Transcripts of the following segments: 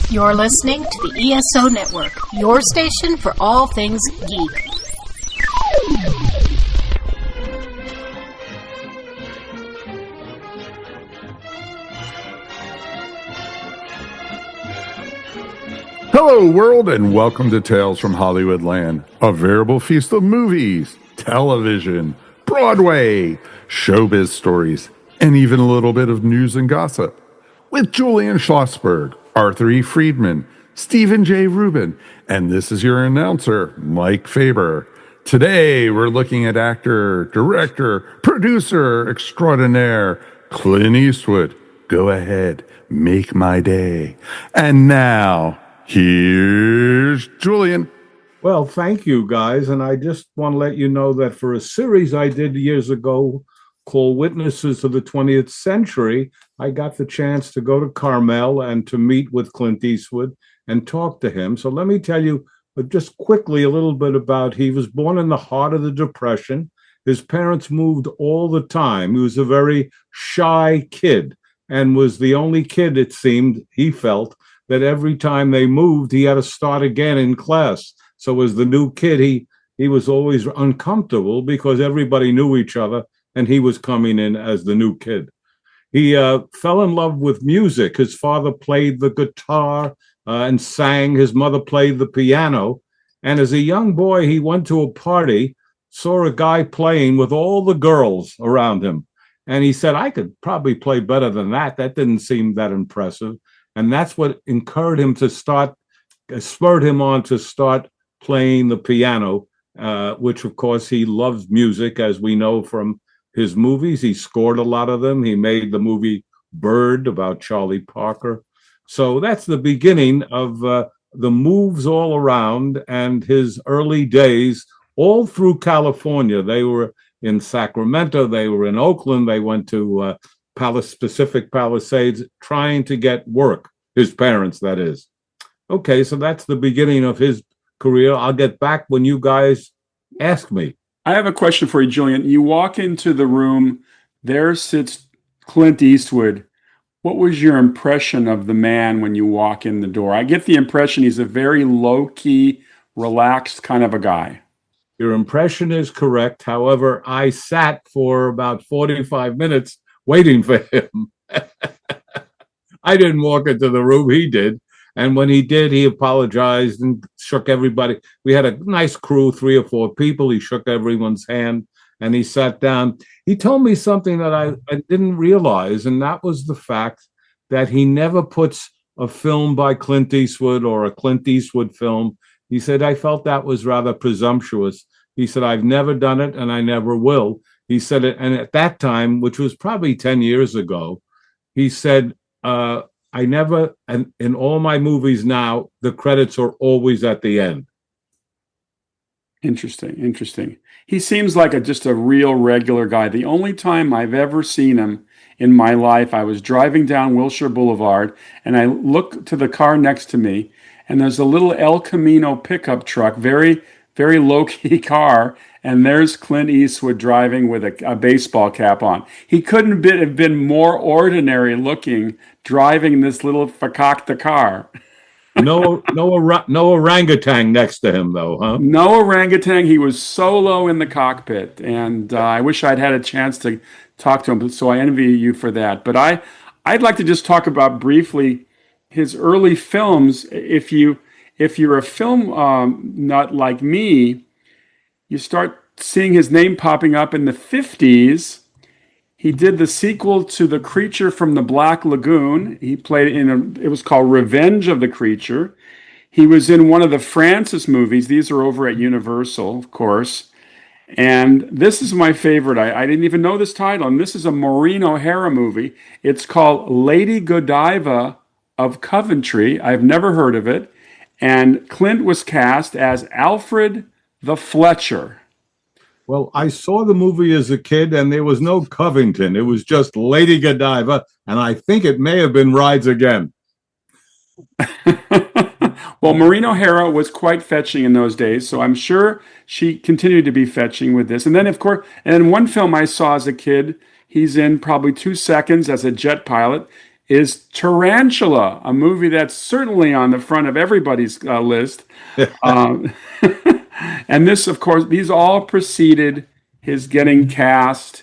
You're listening to the ESO Network, your station for all things geek. Hello, world, and welcome to Tales from Hollywoodland, a veritable feast of movies, television, Broadway, showbiz stories, and even a little bit of news and gossip. With Julian Schlossberg, Arthur E. Friedman, Stephen J. Rubin, and this is your announcer, Mike Faber. Today, we're looking at actor, director, producer extraordinaire, Clint Eastwood. Go ahead, make my day. And now, here's Julian. Well, thank you, guys. And I just want to let you know that for a series I did years ago called Witnesses of the 20th Century, I got the chance to go to Carmel and to meet with Clint Eastwood and talk to him. So let me tell you just quickly a little bit about, he was born in the heart of the Depression. His parents moved all the time. He was a very shy kid and was the only kid, it seemed, he felt, that every time they moved, he had to start again in class. So as the new kid, he was always uncomfortable because everybody knew each other and he was coming in as the new kid. He fell in love with music. His father played the guitar and sang. His mother played the piano. And as a young boy, he went to a party, saw a guy playing with all the girls around him. And he said, I could probably play better than that. That didn't seem that impressive. And that's what encouraged him to spurred him on to start playing the piano, which, of course, he loves music, as we know from his movies. He scored a lot of them. He made the movie Bird about Charlie Parker. So that's the beginning of the moves all around and his early days all through California. They were in Sacramento. They were in Oakland. They went to Pacific Palisades trying to get work, his parents, that is. Okay, so that's the beginning of his career. I'll get back when you guys ask me. I have a question for you, Julian. You walk into the room, there sits Clint Eastwood. What was your impression of the man when you walk in the door? I get the impression he's a very low-key, relaxed kind of a guy. Your impression is correct. However, I sat for about 45 minutes waiting for him. I didn't walk into the room, he did. And when he did, he apologized and shook everybody. We had a nice crew, 3 or 4 people. He shook everyone's hand and he sat down. He told me something that I didn't realize, and that was the fact that he never puts a film by Clint Eastwood or a Clint Eastwood film. He said, I felt that was rather presumptuous. He said, I've never done it and I never will. He said it, and at that time, which was probably 10 years ago, he said, I never, and in all my movies now, the credits are always at the end. Interesting. He seems like just a real regular guy. The only time I've ever seen him in my life, I was driving down Wilshire Boulevard, and I look to the car next to me, and there's a little El Camino pickup truck, very, very low-key car, and there's Clint Eastwood driving with a baseball cap on. He couldn't have been more ordinary looking driving this little fakakta car. No orangutan next to him, though, huh? No orangutan. He was solo in the cockpit, and I wish I'd had a chance to talk to him, so I envy you for that. But I'd like to just talk about briefly his early films. If you're a film nut like me, you start seeing his name popping up in the 50s. He did the sequel to The Creature from the Black Lagoon. He played it was called Revenge of the Creature. He was in one of the Francis movies. These are over at Universal, of course. And this is my favorite. I didn't even know this title. And this is a Maureen O'Hara movie. It's called Lady Godiva of Coventry. I've never heard of it. And Clint was cast as Alfred the Fletcher. Well, I saw the movie as a kid, and there was no Covington. It was just Lady Godiva, and I think it may have been Rides Again. Well, Maureen O'Hara was quite fetching in those days, so I'm sure she continued to be fetching with this. And then, of course, and one film I saw as a kid, he's in probably 2 seconds as a jet pilot. is Tarantula, a movie that's certainly on the front of everybody's list. Um, and this, of course, these all preceded his getting cast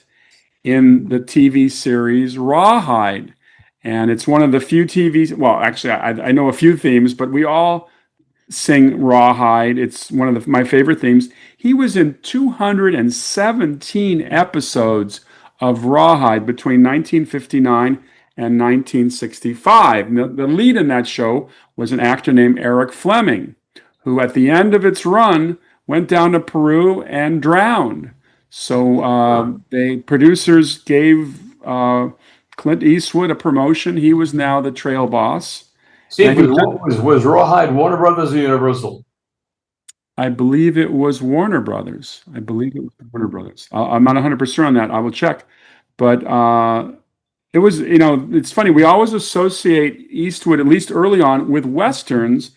in the TV series Rawhide. And it's one of the few TVs, well, actually, I know a few themes, but we all sing Rawhide. It's one of my favorite themes. He was in 217 episodes of Rawhide between 1959 and 1965. The lead in that show was an actor named Eric Fleming, who at the end of its run went down to Peru and drowned. So the producers gave Clint Eastwood a promotion. He was now the trail boss. Steve, was Rawhide Warner Brothers or Universal? I believe it was Warner Brothers. I'm not 100% on that. I will check. But it was, it's funny. We always associate Eastwood, at least early on, with Westerns.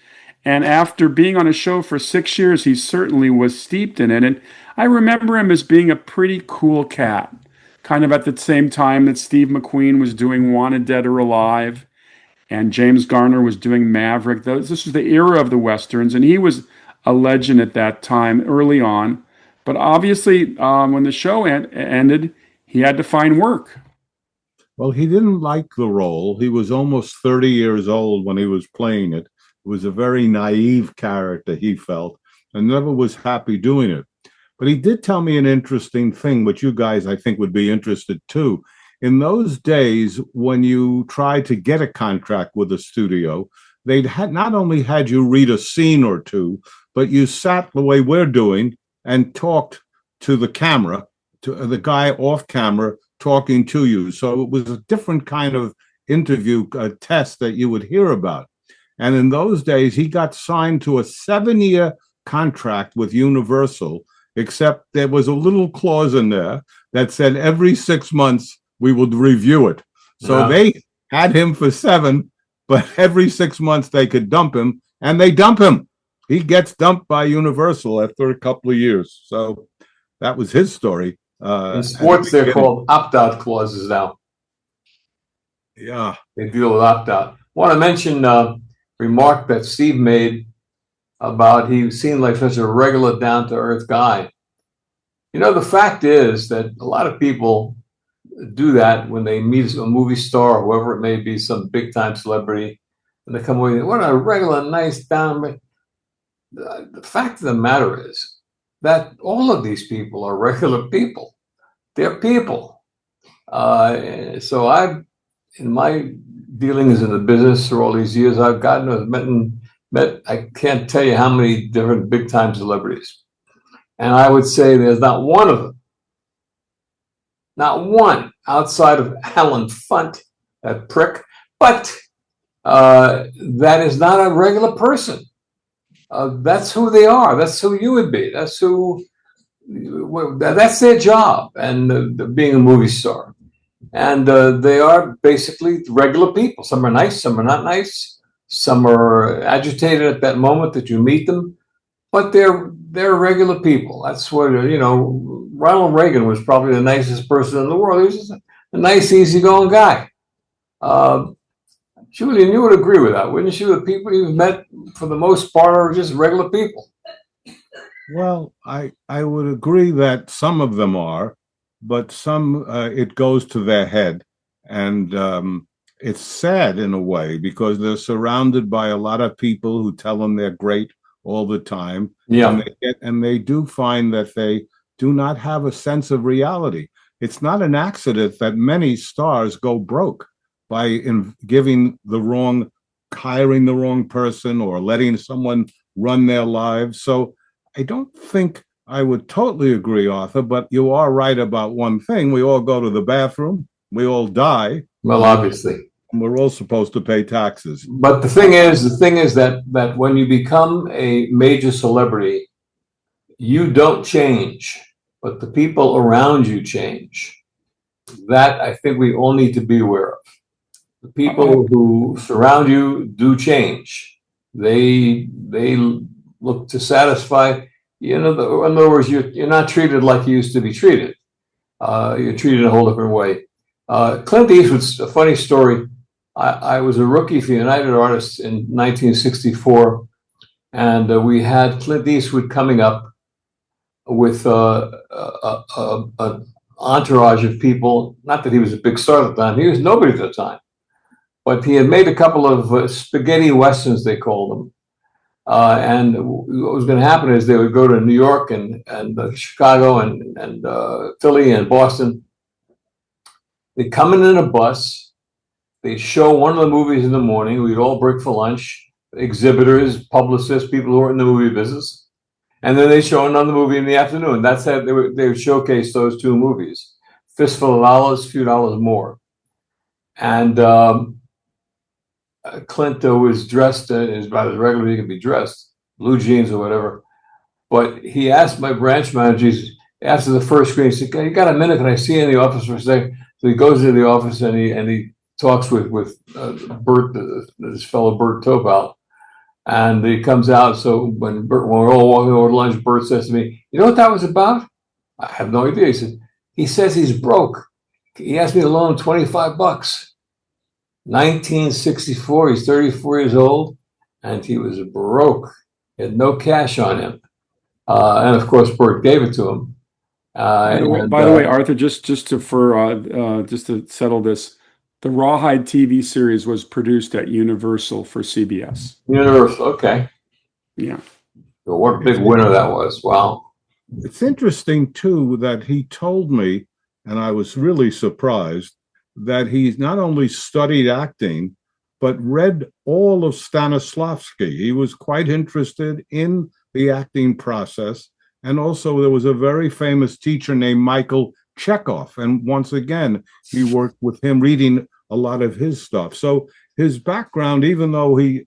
And after being on a show for 6 years, he certainly was steeped in it. And I remember him as being a pretty cool cat, kind of at the same time that Steve McQueen was doing Wanted Dead or Alive, and James Garner was doing Maverick. This was the era of the Westerns, and he was a legend at that time early on. But obviously, when the show ended, he had to find work. Well, he didn't like the role. He was almost 30 years old when he was playing it. It was a very naive character, he felt, and never was happy doing it. But he did tell me an interesting thing, which you guys, I think, would be interested too. In those days, when you tried to get a contract with a studio, they'd not only had you read a scene or two, but you sat the way we're doing and talked to the camera, to the guy off camera talking to you. So it was a different kind of interview test that you would hear about. And in those days, he got signed to a 7-year contract with Universal, except there was a little clause in there that said every 6 months we would review it. So they had him for 7, but every 6 months they could dump him, and they dump him. He gets dumped by Universal after a couple of years. So that was his story. In sports, they're called opt-out clauses now. Yeah. They deal with opt-out. I want to mention a remark that Steve made about he seemed like such a regular, down-to-earth guy. The fact is that a lot of people do that when they meet a movie star, whoever it may be, some big-time celebrity, and they come away, what a regular, nice, down. The fact of the matter is that all of these people are regular people. They're people. So in my dealings in the business for all these years, I've met, I can't tell you how many different big-time celebrities. And I would say there's not one of them, not one outside of Alan Funt, that prick, but that is not a regular person. That's who they are. That's who you would be. That's their job, and being a movie star. And they are basically regular people. Some are nice, some are not nice. Some are agitated at that moment that you meet them, but they're regular people. That's what, Ronald Reagan was probably the nicest person in the world. He was just a nice, easygoing guy. Julian, you would agree with that, wouldn't you? The people you've met, for the most part, are just regular people. Well, I would agree that some of them are, but some, it goes to their head. And it's sad in a way, because they're surrounded by a lot of people who tell them they're great all the time. Yeah. And they do find that they do not have a sense of reality. It's not an accident that many stars go broke by hiring the wrong person or letting someone run their lives. So I don't think I would totally agree, Arthur, but you are right about one thing. We all go to the bathroom. We all die. Well, obviously. And we're all supposed to pay taxes. But the thing is that when you become a major celebrity, you don't change, but the people around you change. That I think we all need to be aware of. The people who surround you do change. They look to satisfy. In other words, you're not treated like you used to be treated. You're treated in a whole different way. Clint Eastwood's a funny story. I was a rookie for United Artists in 1964, and we had Clint Eastwood coming up with an entourage of people. Not that he was a big star at the time; he was nobody at the time. But he had made a couple of spaghetti westerns, they called them. And what was going to happen is they would go to New York and Chicago and Philly and Boston. They come in a bus. They show one of the movies in the morning. We'd all break for lunch. Exhibitors, publicists, people who are in the movie business. And then they show another movie in the afternoon. That's how they would showcase those two movies. Fistful of dollars, few dollars more. And Clint was dressed as about as regular as he could be dressed, blue jeans or whatever. But he asked my branch managers after the first screen, he said, "You got a minute? Can I see you in the office for a second?" So he goes into the office and he talks with Bert, this fellow Bert Topal, and he comes out. So when we're all walking over to lunch, Bert says to me, "You know what that was about?" I have no idea. He says he's broke. He asked me to loan $25. 1964, he's 34 years old, and he was broke. He had no cash on him. And of course, Bert gave it to him. By the way, Arthur, just to settle this, the Rawhide TV series was produced at Universal for CBS. Universal, okay. Yeah. So what a big winner that was. Wow. It's interesting, too, that he told me, and I was really surprised, that he's not only studied acting, but read all of Stanislavski. He was quite interested in the acting process. And also there was a very famous teacher named Michael Chekhov. And once again, he worked with him, reading a lot of his stuff. So his background, even though he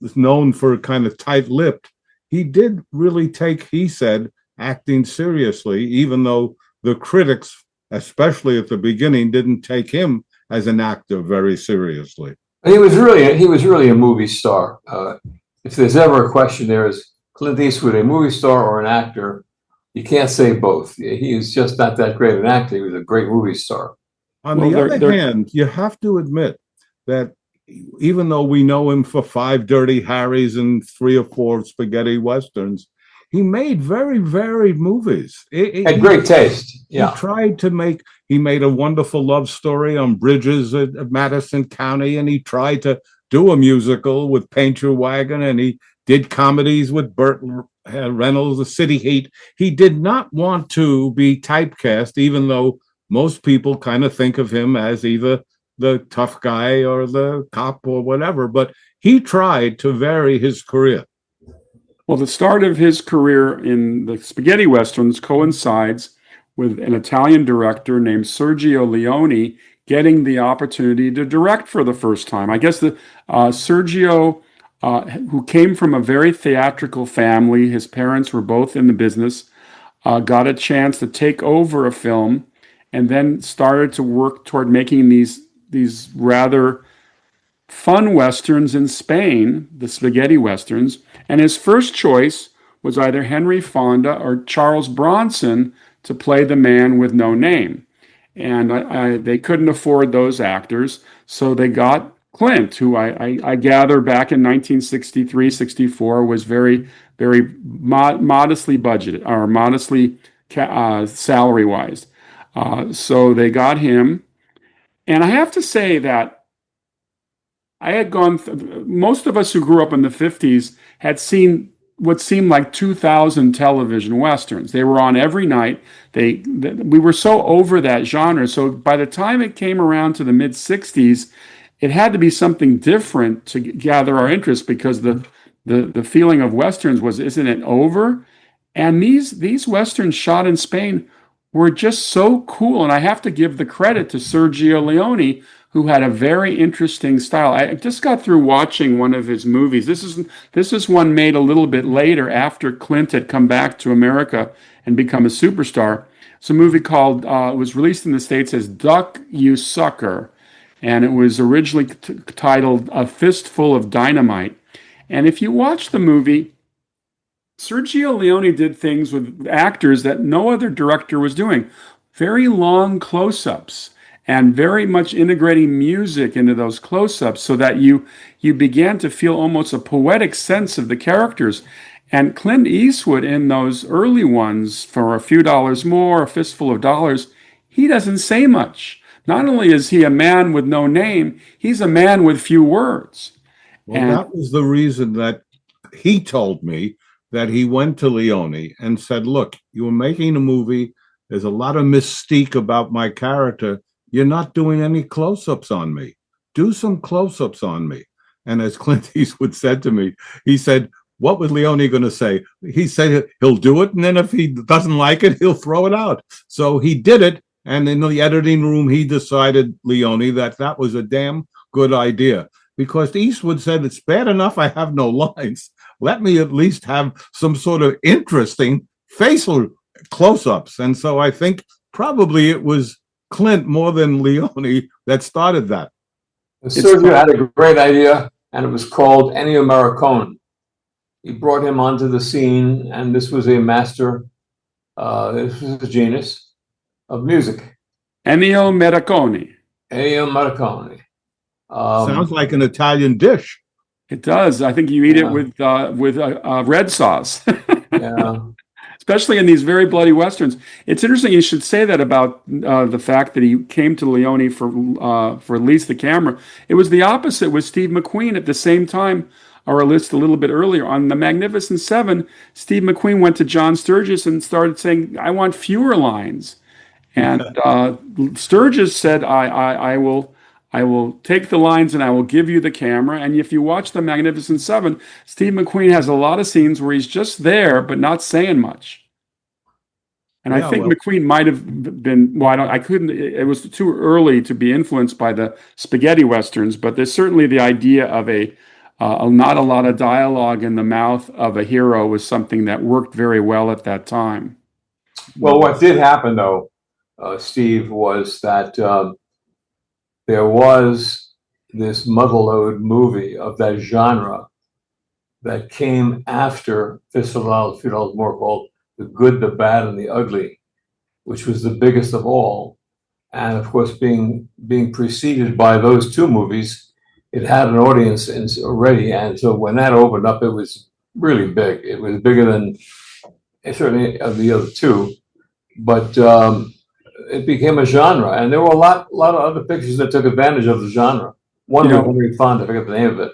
was known for kind of tight-lipped, he did really take, he said, acting seriously, even though the critics, especially at the beginning, didn't take him as an actor very seriously. He was really a movie star. If there's ever a question, there is Clint Eastwood a movie star or an actor? You can't say both. He is just not that great an actor. He was a great movie star. On the other hand, you have to admit that even though we know him for 5 Dirty Harrys and 3 or 4 spaghetti westerns, he made very varied movies. Had great taste. Yeah. He made a wonderful love story on bridges at Madison County, and he tried to do a musical with Paint Your Wagon, and he did comedies with Burt Reynolds, The City Heat. He did not want to be typecast, even though most people kind of think of him as either the tough guy or the cop or whatever, but he tried to vary his career. Well, the start of his career in the spaghetti westerns coincides with an Italian director named Sergio Leone getting the opportunity to direct for the first time. I guess Sergio, who came from a very theatrical family, his parents were both in the business, got a chance to take over a film and then started to work toward making these rather fun westerns in Spain, the spaghetti westerns, and his first choice was either Henry Fonda or Charles Bronson to play the man with no name. And they couldn't afford those actors, so they got Clint, who I gather back in 1963, 64 was very, very modestly budgeted, or modestly salary-wise. So they got him. And I have to say that I had most of us who grew up in the 50s had seen what seemed like 2,000 television westerns. They were on every night. We were so over that genre. So by the time it came around to the mid 60s, it had to be something different to gather our interest, because the feeling of westerns was, isn't it over? And these westerns shot in Spain were just so cool. And I have to give the credit to Sergio Leone, who had a very interesting style. I just got through watching one of his movies. This is one made a little bit later, after Clint had come back to America and become a superstar. It's a movie called, it was released in the States as Duck, You Sucker. And it was originally titled A Fistful of Dynamite. And if you watch the movie, Sergio Leone did things with actors that no other director was doing. Very long close-ups. and very much integrating music into those close-ups so that you began to feel almost a poetic sense of the characters. And Clint Eastwood in those early ones, for a few dollars more, a fistful of dollars, he doesn't say much. Not only is he a man with no name, he's a man with few words. Well, And that was the reason that he told me that he went to Leone and said, look, you were making a movie. There's a lot of mystique about my character. You're not doing any close-ups on me. Do some close-ups on me. And as Clint Eastwood said to me, he said, what was Leone going to say? He said he'll do it, and then if he doesn't like it, he'll throw it out. So he did it, and in the editing room, he decided, Leone, that was a damn good idea. Because Eastwood said, it's bad enough I have no lines. Let me at least have some sort of interesting facial close-ups. And so I think probably it was Clint more than Leone that started that. Sergio had a great idea, and it was called Ennio Morricone. He brought him onto the scene, and this was a master, this was a genius of music. Ennio Morricone. Ennio Morricone. Sounds like an Italian dish. It does. I think you eat it with red sauce. Yeah. Especially in these very bloody westerns. It's interesting you should say that about the fact that he came to Leone for Release the Camera. It was the opposite with Steve McQueen at the same time, or at least a little bit earlier. On The Magnificent Seven, Steve McQueen went to John Sturges and started saying, I want fewer lines. And Sturges said, I will take the lines and I will give you the camera. And if you watch The Magnificent Seven, Steve McQueen has a lot of scenes where he's just there, but not saying much. And I think McQueen might have been, it was too early to be influenced by the spaghetti westerns, but there's certainly the idea of not a lot of dialogue in the mouth of a hero was something that worked very well at that time. Well, what did happen, though, Steve, was that there was this muzzleload movie of that genre that came after Fistful of Dollars More, called The Good, the Bad, and the Ugly, which was the biggest of all. And of course, being preceded by those two movies, it had an audience already. And so when that opened up, it was really big. It was bigger than certainly of the other two. But it became a genre, and there were a lot of other pictures that took advantage of the genre. One was Henry Fonda, I forget the name of it.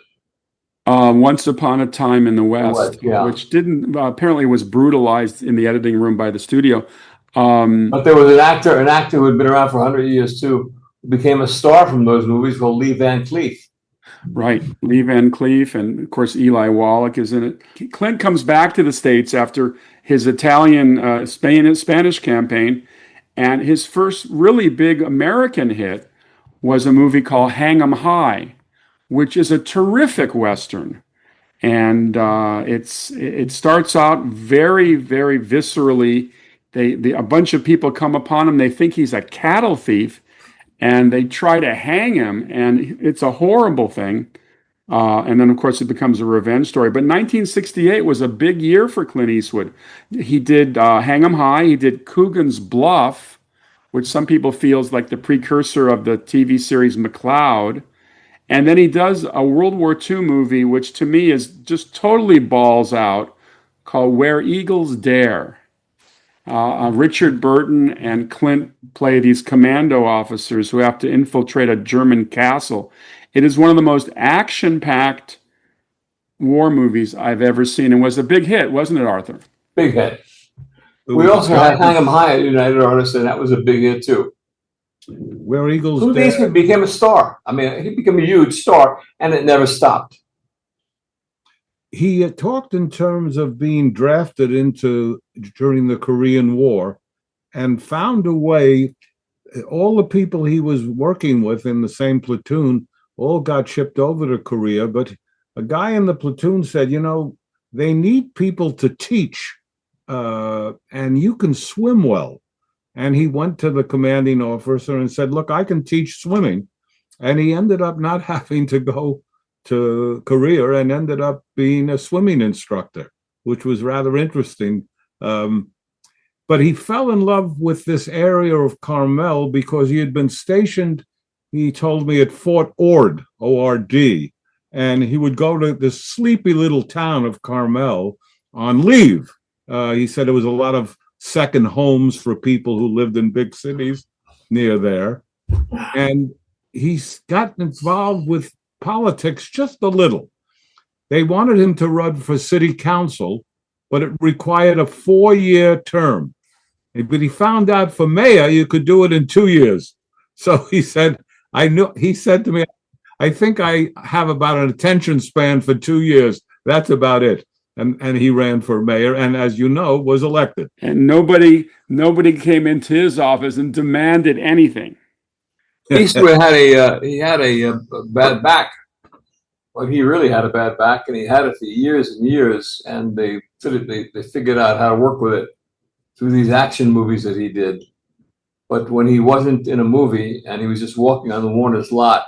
Once Upon a Time in the West, yeah. Which didn't apparently was brutalized in the editing room by the studio. But there was an actor who had been around for 100 years too, who became a star from those movies, called Lee Van Cleef. Right, Lee Van Cleef, and of course Eli Wallach is in it. Clint comes back to the States after his Italian Spanish campaign, and his first really big American hit was a movie called Hang 'em High, which is a terrific Western. And it starts out very, very viscerally. A bunch of people come upon him. They think he's a cattle thief, and they try to hang him, and it's a horrible thing. And then, of course, it becomes a revenge story. But 1968 was a big year for Clint Eastwood. He did Hang 'em High. He did Coogan's Bluff, which some people feel is like the precursor of the TV series McCloud. And then he does a World War II movie, which to me is just totally balls out, called Where Eagles Dare. Richard Burton and Clint play these commando officers who have to infiltrate a German castle. It is one of the most action-packed war movies I've ever seen, and was a big hit, wasn't it, Arthur? Big hit. We also had Hang 'em High at United Artists, and that was a big hit too. Where Eagles Clint Dare. Eastwood became a star. I mean, he became a huge star, and it never stopped. He had talked in terms of being drafted during the Korean War, and found a way. All the people he was working with in the same platoon all got shipped over to Korea, but a guy in the platoon said, they need people to teach, and you can swim well. And he went to the commanding officer and said, look, I can teach swimming. And he ended up not having to go to Korea and ended up being a swimming instructor, which was rather interesting. But But he fell in love with this area of Carmel because he had been stationed, he told me, at Fort Ord, O-R-D. And he would go to this sleepy little town of Carmel on leave. He said there was a lot of second homes for people who lived in big cities near there. And he's gotten involved with politics just a little. They wanted him to run for city council, but it required a 4-year term. But he found out for mayor, you could do it in 2 years. So he said, he said to me, I think I have about an attention span for 2 years. That's about it. And he ran for mayor, and as you know, was elected. And nobody came into his office and demanded anything. Eastwood had a bad back. Well, he really had a bad back, and he had it for years and years. And they figured out how to work with it through these action movies that he did. But when he wasn't in a movie and he was just walking on the Warner's lot,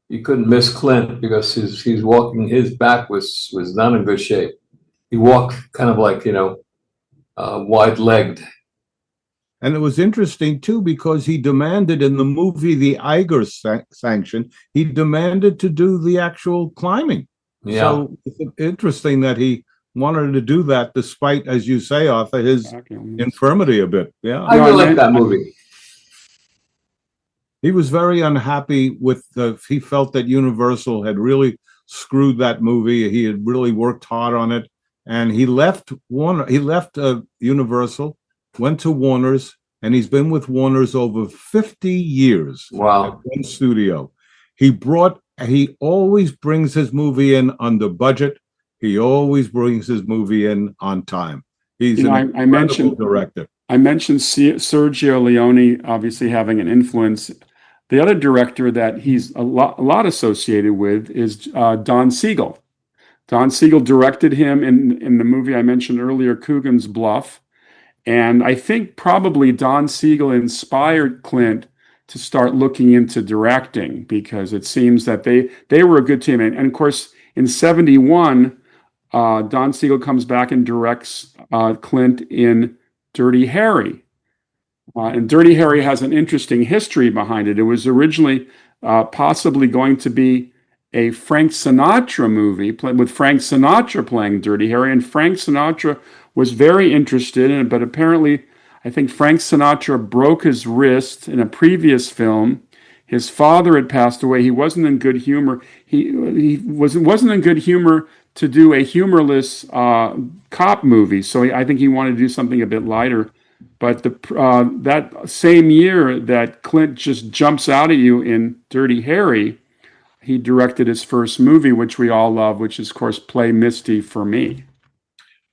you couldn't miss Clint because his back was not in good shape. He walked kind of like, wide-legged. And it was interesting, too, because he demanded in the movie The Iger Sanction, he demanded to do the actual climbing. Yeah. So it's interesting that he wanted to do that despite, as you say, Arthur, his infirmity a bit. Yeah, I really like that movie. He was very unhappy with he felt that Universal had really screwed that movie. He had really worked hard on it. And he left Universal, went to Warner's, and he's been with Warner's over 50 years. Wow. At one studio. He always brings his movie in under budget. He always brings his movie in on time. He's an incredible director. I mentioned Sergio Leone obviously having an influence. The other director that he's a lot associated with is Don Siegel. Don Siegel directed him in the movie I mentioned earlier, Coogan's Bluff. And I think probably Don Siegel inspired Clint to start looking into directing because it seems that they were a good team. And of course, in 1971, Don Siegel comes back and directs Clint in Dirty Harry. And Dirty Harry has an interesting history behind it. It was originally possibly going to be a Frank Sinatra movie with Frank Sinatra playing Dirty Harry, and Frank Sinatra was very interested in it, but apparently I think Frank Sinatra broke his wrist in a previous film. His father had passed away. He wasn't in good humor. He wasn't in good humor to do a humorless cop movie, so I think he wanted to do something a bit lighter. But that same year that Clint just jumps out at you in Dirty Harry, he directed his first movie, which we all love, which is, of course, Play Misty for Me.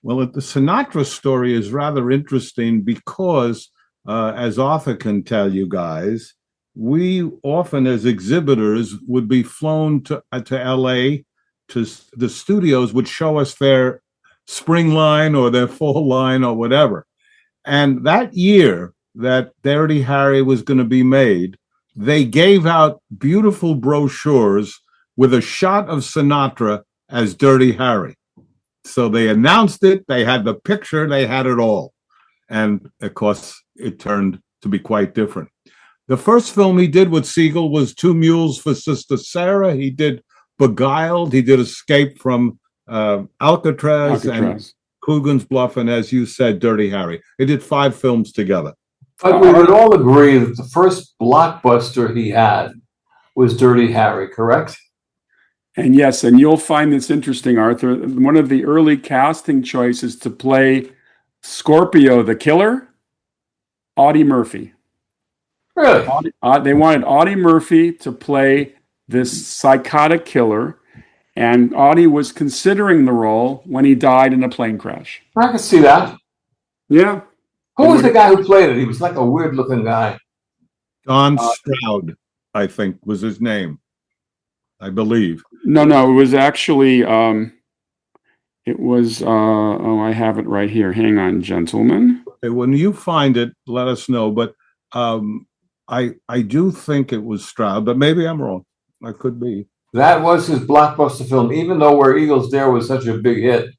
Well, the Sinatra story is rather interesting because, as Arthur can tell you guys, we often, as exhibitors, would be flown to L.A. to the studios would show us their spring line or their fall line or whatever. And that year that Dirty Harry was going to be made, they gave out beautiful brochures with a shot of Sinatra as Dirty Harry. So they announced it, they had the picture, they had it all. And of course, it turned to be quite different. The first film he did with Siegel was Two Mules for Sister Sarah. He did Beguiled, he did Escape from Alcatraz. And Coogan's Bluff, and as you said, Dirty Harry. They did 5 films together. But we would all agree that the first blockbuster he had was Dirty Harry, correct? And yes, and you'll find this interesting, Arthur. One of the early casting choices to play Scorpio the Killer, Audie Murphy. Really? They wanted Audie Murphy to play this psychotic killer, and Audie was considering the role when he died in a plane crash. I can see that. Yeah. Who was the guy who played it? He was like a weird-looking guy. Don Stroud, I think, was his name, I believe. No, it was actually, I have it right here. Hang on, gentlemen. When you find it, let us know. But I do think it was Stroud, but maybe I'm wrong. I could be. That was his blockbuster film. Even though Where Eagles Dare was such a big hit,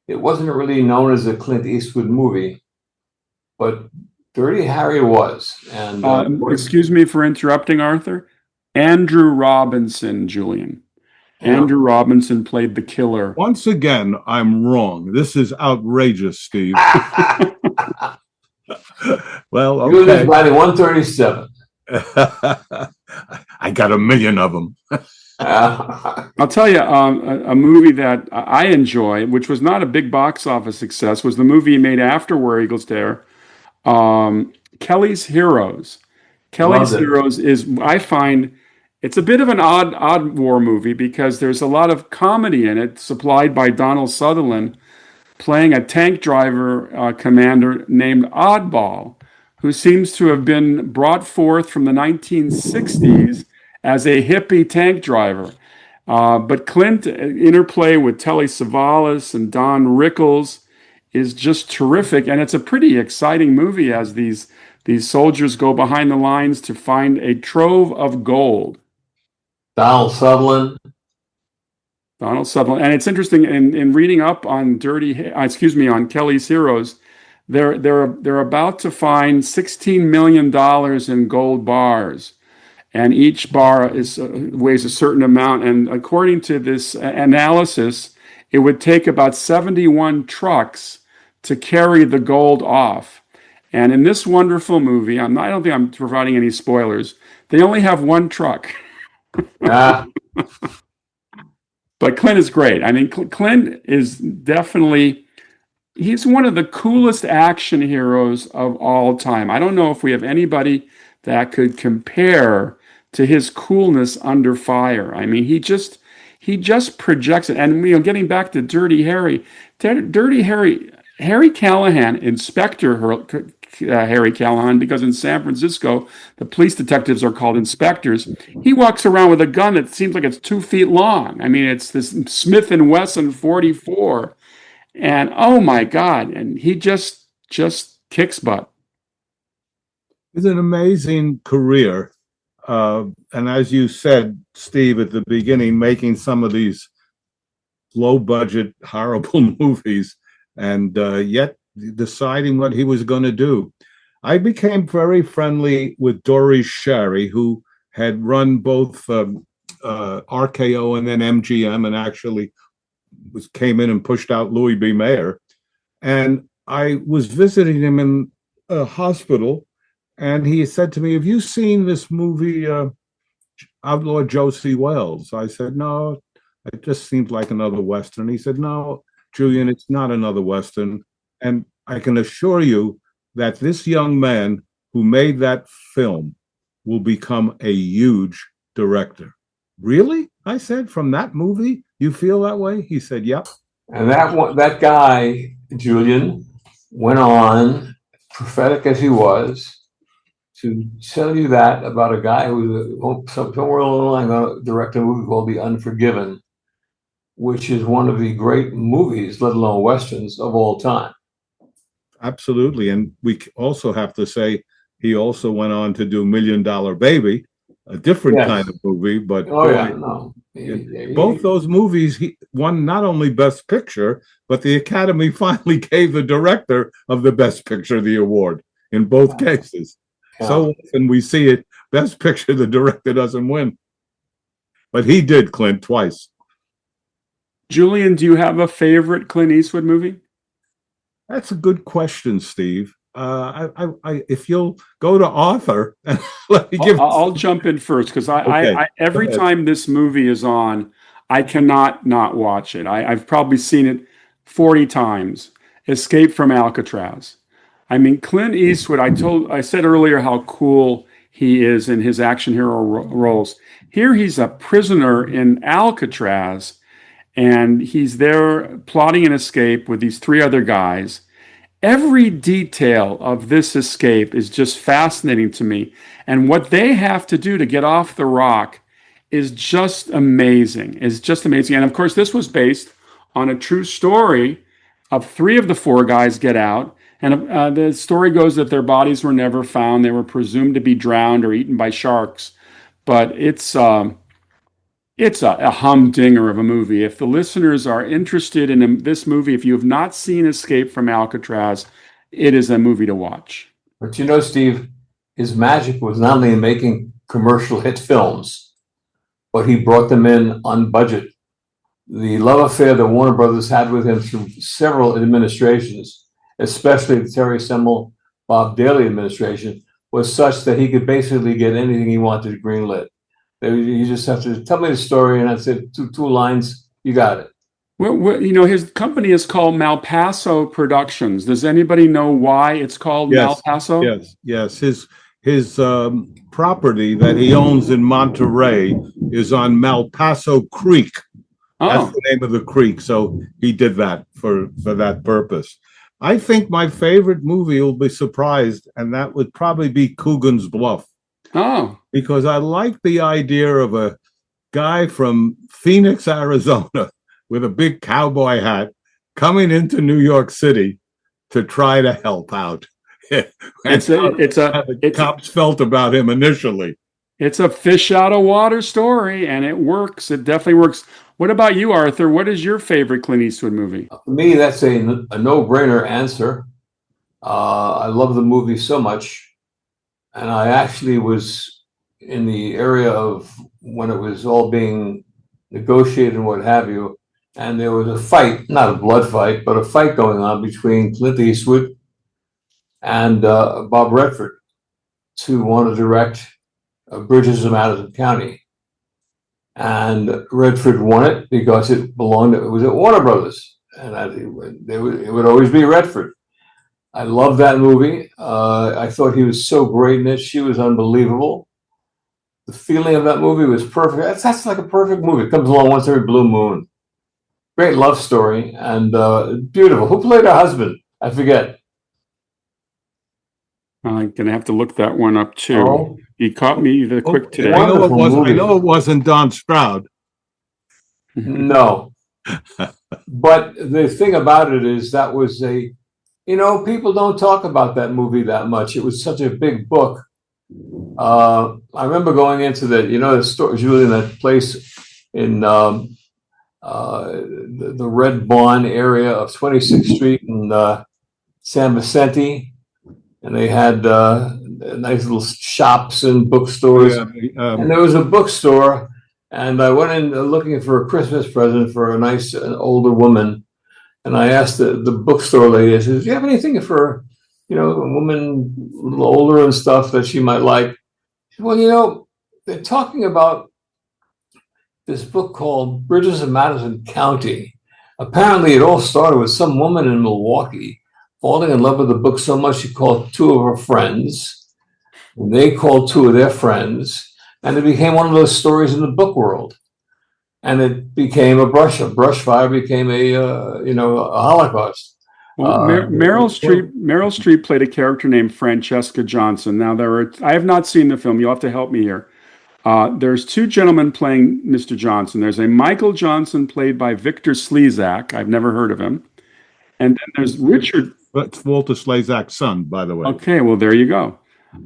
it wasn't really known as a Clint Eastwood movie. but Dirty Harry was. And excuse me for interrupting, Arthur. Andrew Robinson, Julian. Andrew Robinson played the killer. Once again, I'm wrong. This is outrageous, Steve. Well, okay. Julian's writing 137. I got 1 million of them. I'll tell you, a movie that I enjoy, which was not a big box office success, was the movie he made after Where Eagles Dare, Kelly's Heroes. Kelly's Heroes is, I find, it's a bit of an odd war movie because there's a lot of comedy in it, supplied by Donald Sutherland, playing a tank driver commander named Oddball, who seems to have been brought forth from the 1960s as a hippie tank driver. But Clint, interplay with Telly Savalas and Don Rickles is just terrific. And it's a pretty exciting movie as these soldiers go behind the lines to find a trove of gold. Donald Sutherland. And it's interesting in reading up on on Kelly's Heroes, they're about to find $16 million in gold bars. And each bar weighs a certain amount. And according to this analysis, it would take about 71 trucks to carry the gold off. And in this wonderful movie, I don't think I'm providing any spoilers, they only have one truck. But Clint is great. I mean, Clint is definitely, he's one of the coolest action heroes of all time. I don't know if we have anybody that could compare to his coolness under fire. I mean, he just projects it. And getting back to Dirty Harry, Harry Callahan, Inspector Harry Callahan, because in San Francisco the police detectives are called inspectors. He walks around with a gun that seems like it's 2 feet long. I mean, it's this Smith & Wesson 44, and oh my God, and he just kicks butt. It's an amazing career. And as you said, Steve, at the beginning, making some of these low-budget, horrible movies, and yet deciding what he was going to do. I became very friendly with Doris Sherry, who had run both RKO and then MGM, and actually came in and pushed out Louis B. Mayer. And I was visiting him in a hospital, and he said to me, "Have you seen this movie, Outlaw Josie Wells?" I said, "No, it just seems like another Western." He said, "No, Julian, it's not another Western. And I can assure you that this young man who made that film will become a huge director." "Really?" I said, "From that movie, you feel that way?" He said, "Yep." And that guy, Julian, went on, prophetic as he was, to tell you that about a guy who somewhere along the line going to direct a movie called The Unforgiven, which is one of the great movies, let alone Westerns, of all time. Absolutely. And we also have to say he also went on to do $1 Million Baby, a different kind of movie. But both those movies, he won not only Best Picture, but the Academy finally gave the director of the Best Picture the award in both cases. So often we see it, Best Picture, the director doesn't win. But he did, Clint, twice. Julian, do you have a favorite Clint Eastwood movie? That's a good question, Steve. If you'll go to Arthur, and let me give. I'll jump in first because every time this movie is on, I cannot not watch it. I've probably seen it 40 times. Escape from Alcatraz. I mean, Clint Eastwood. I said earlier how cool he is in his action hero roles. Here, he's a prisoner in Alcatraz. And he's there plotting an escape with these 3 other guys. Every detail of this escape is just fascinating to me. And what they have to do to get off the rock is just amazing. And of course, this was based on a true story of 3 of the 4 guys get out. And the story goes that their bodies were never found. They were presumed to be drowned or eaten by sharks. But it's a humdinger of a movie. If the listeners are interested in this movie, if you have not seen Escape from Alcatraz, it is a movie to watch. But you know, Steve, his magic was not only in making commercial hit films, but he brought them in on budget. The love affair that Warner Brothers had with him through several administrations, especially the Terry Semel, Bob Daly administration, was such that he could basically get anything he wanted greenlit. You just have to tell me the story, and that's it. Two lines, you got it. Well, his company is called Malpaso Productions. Does anybody know why it's called Malpaso? Yes. His property that he owns in Monterey is on Malpaso Creek. That's the name of the creek. So he did that for that purpose. I think my favorite movie will be surprised, and that would probably be Coogan's Bluff. Oh. Because I like the idea of a guy from Phoenix, Arizona, with a big cowboy hat coming into New York City to try to help out. The cops felt about him initially. It's a fish out of water story, and it works. It definitely works. What about you, Arthur? What is your favorite Clint Eastwood movie? For me, that's a no-brainer answer. I love the movie so much, and I actually was in the area of when it was all being negotiated and what have you, and there was a fight, not a blood fight, but a fight going on between Clint Eastwood and Bob Redford to want to direct Bridges of Madison County. And Redford won it because it was at Warner Brothers, and it would always be Redford. I love that movie. I thought he was so great in it. She was unbelievable. The feeling of that movie was perfect. That's like a perfect movie. It comes along once every blue moon. Great love story and beautiful. Who played her husband? I forget. I'm going to have to look that one up too. Oh. You caught me quick today. I know it wasn't Don Stroud. No. But the thing about it is that was people don't talk about that movie that much. It was such a big book. I remember going into the store, usually in that place in the Red Barn area of 26th Street in San Vicente. And they had nice little shops and bookstores. And there was a bookstore, and I went in looking for a Christmas present for a nice older woman. And I asked the bookstore lady, I said, do you have anything for, a woman a little older and stuff that she might like? She said, well, they're talking about this book called Bridges of Madison County. Apparently, it all started with some woman in Milwaukee falling in love with the book so much she called two of her friends. And they called two of their friends, and it became one of those stories in the book world. And it became a brush fire became a Holocaust. Well, Meryl Streep played a character named Francesca Johnson. Now I have not seen the film. You'll have to help me here. There's two gentlemen playing Mr. Johnson. There's a Michael Johnson played by Victor Slezak. I've never heard of him. And then there's Richard. That's Walter Slezak's son, by the way. Okay, well, there you go.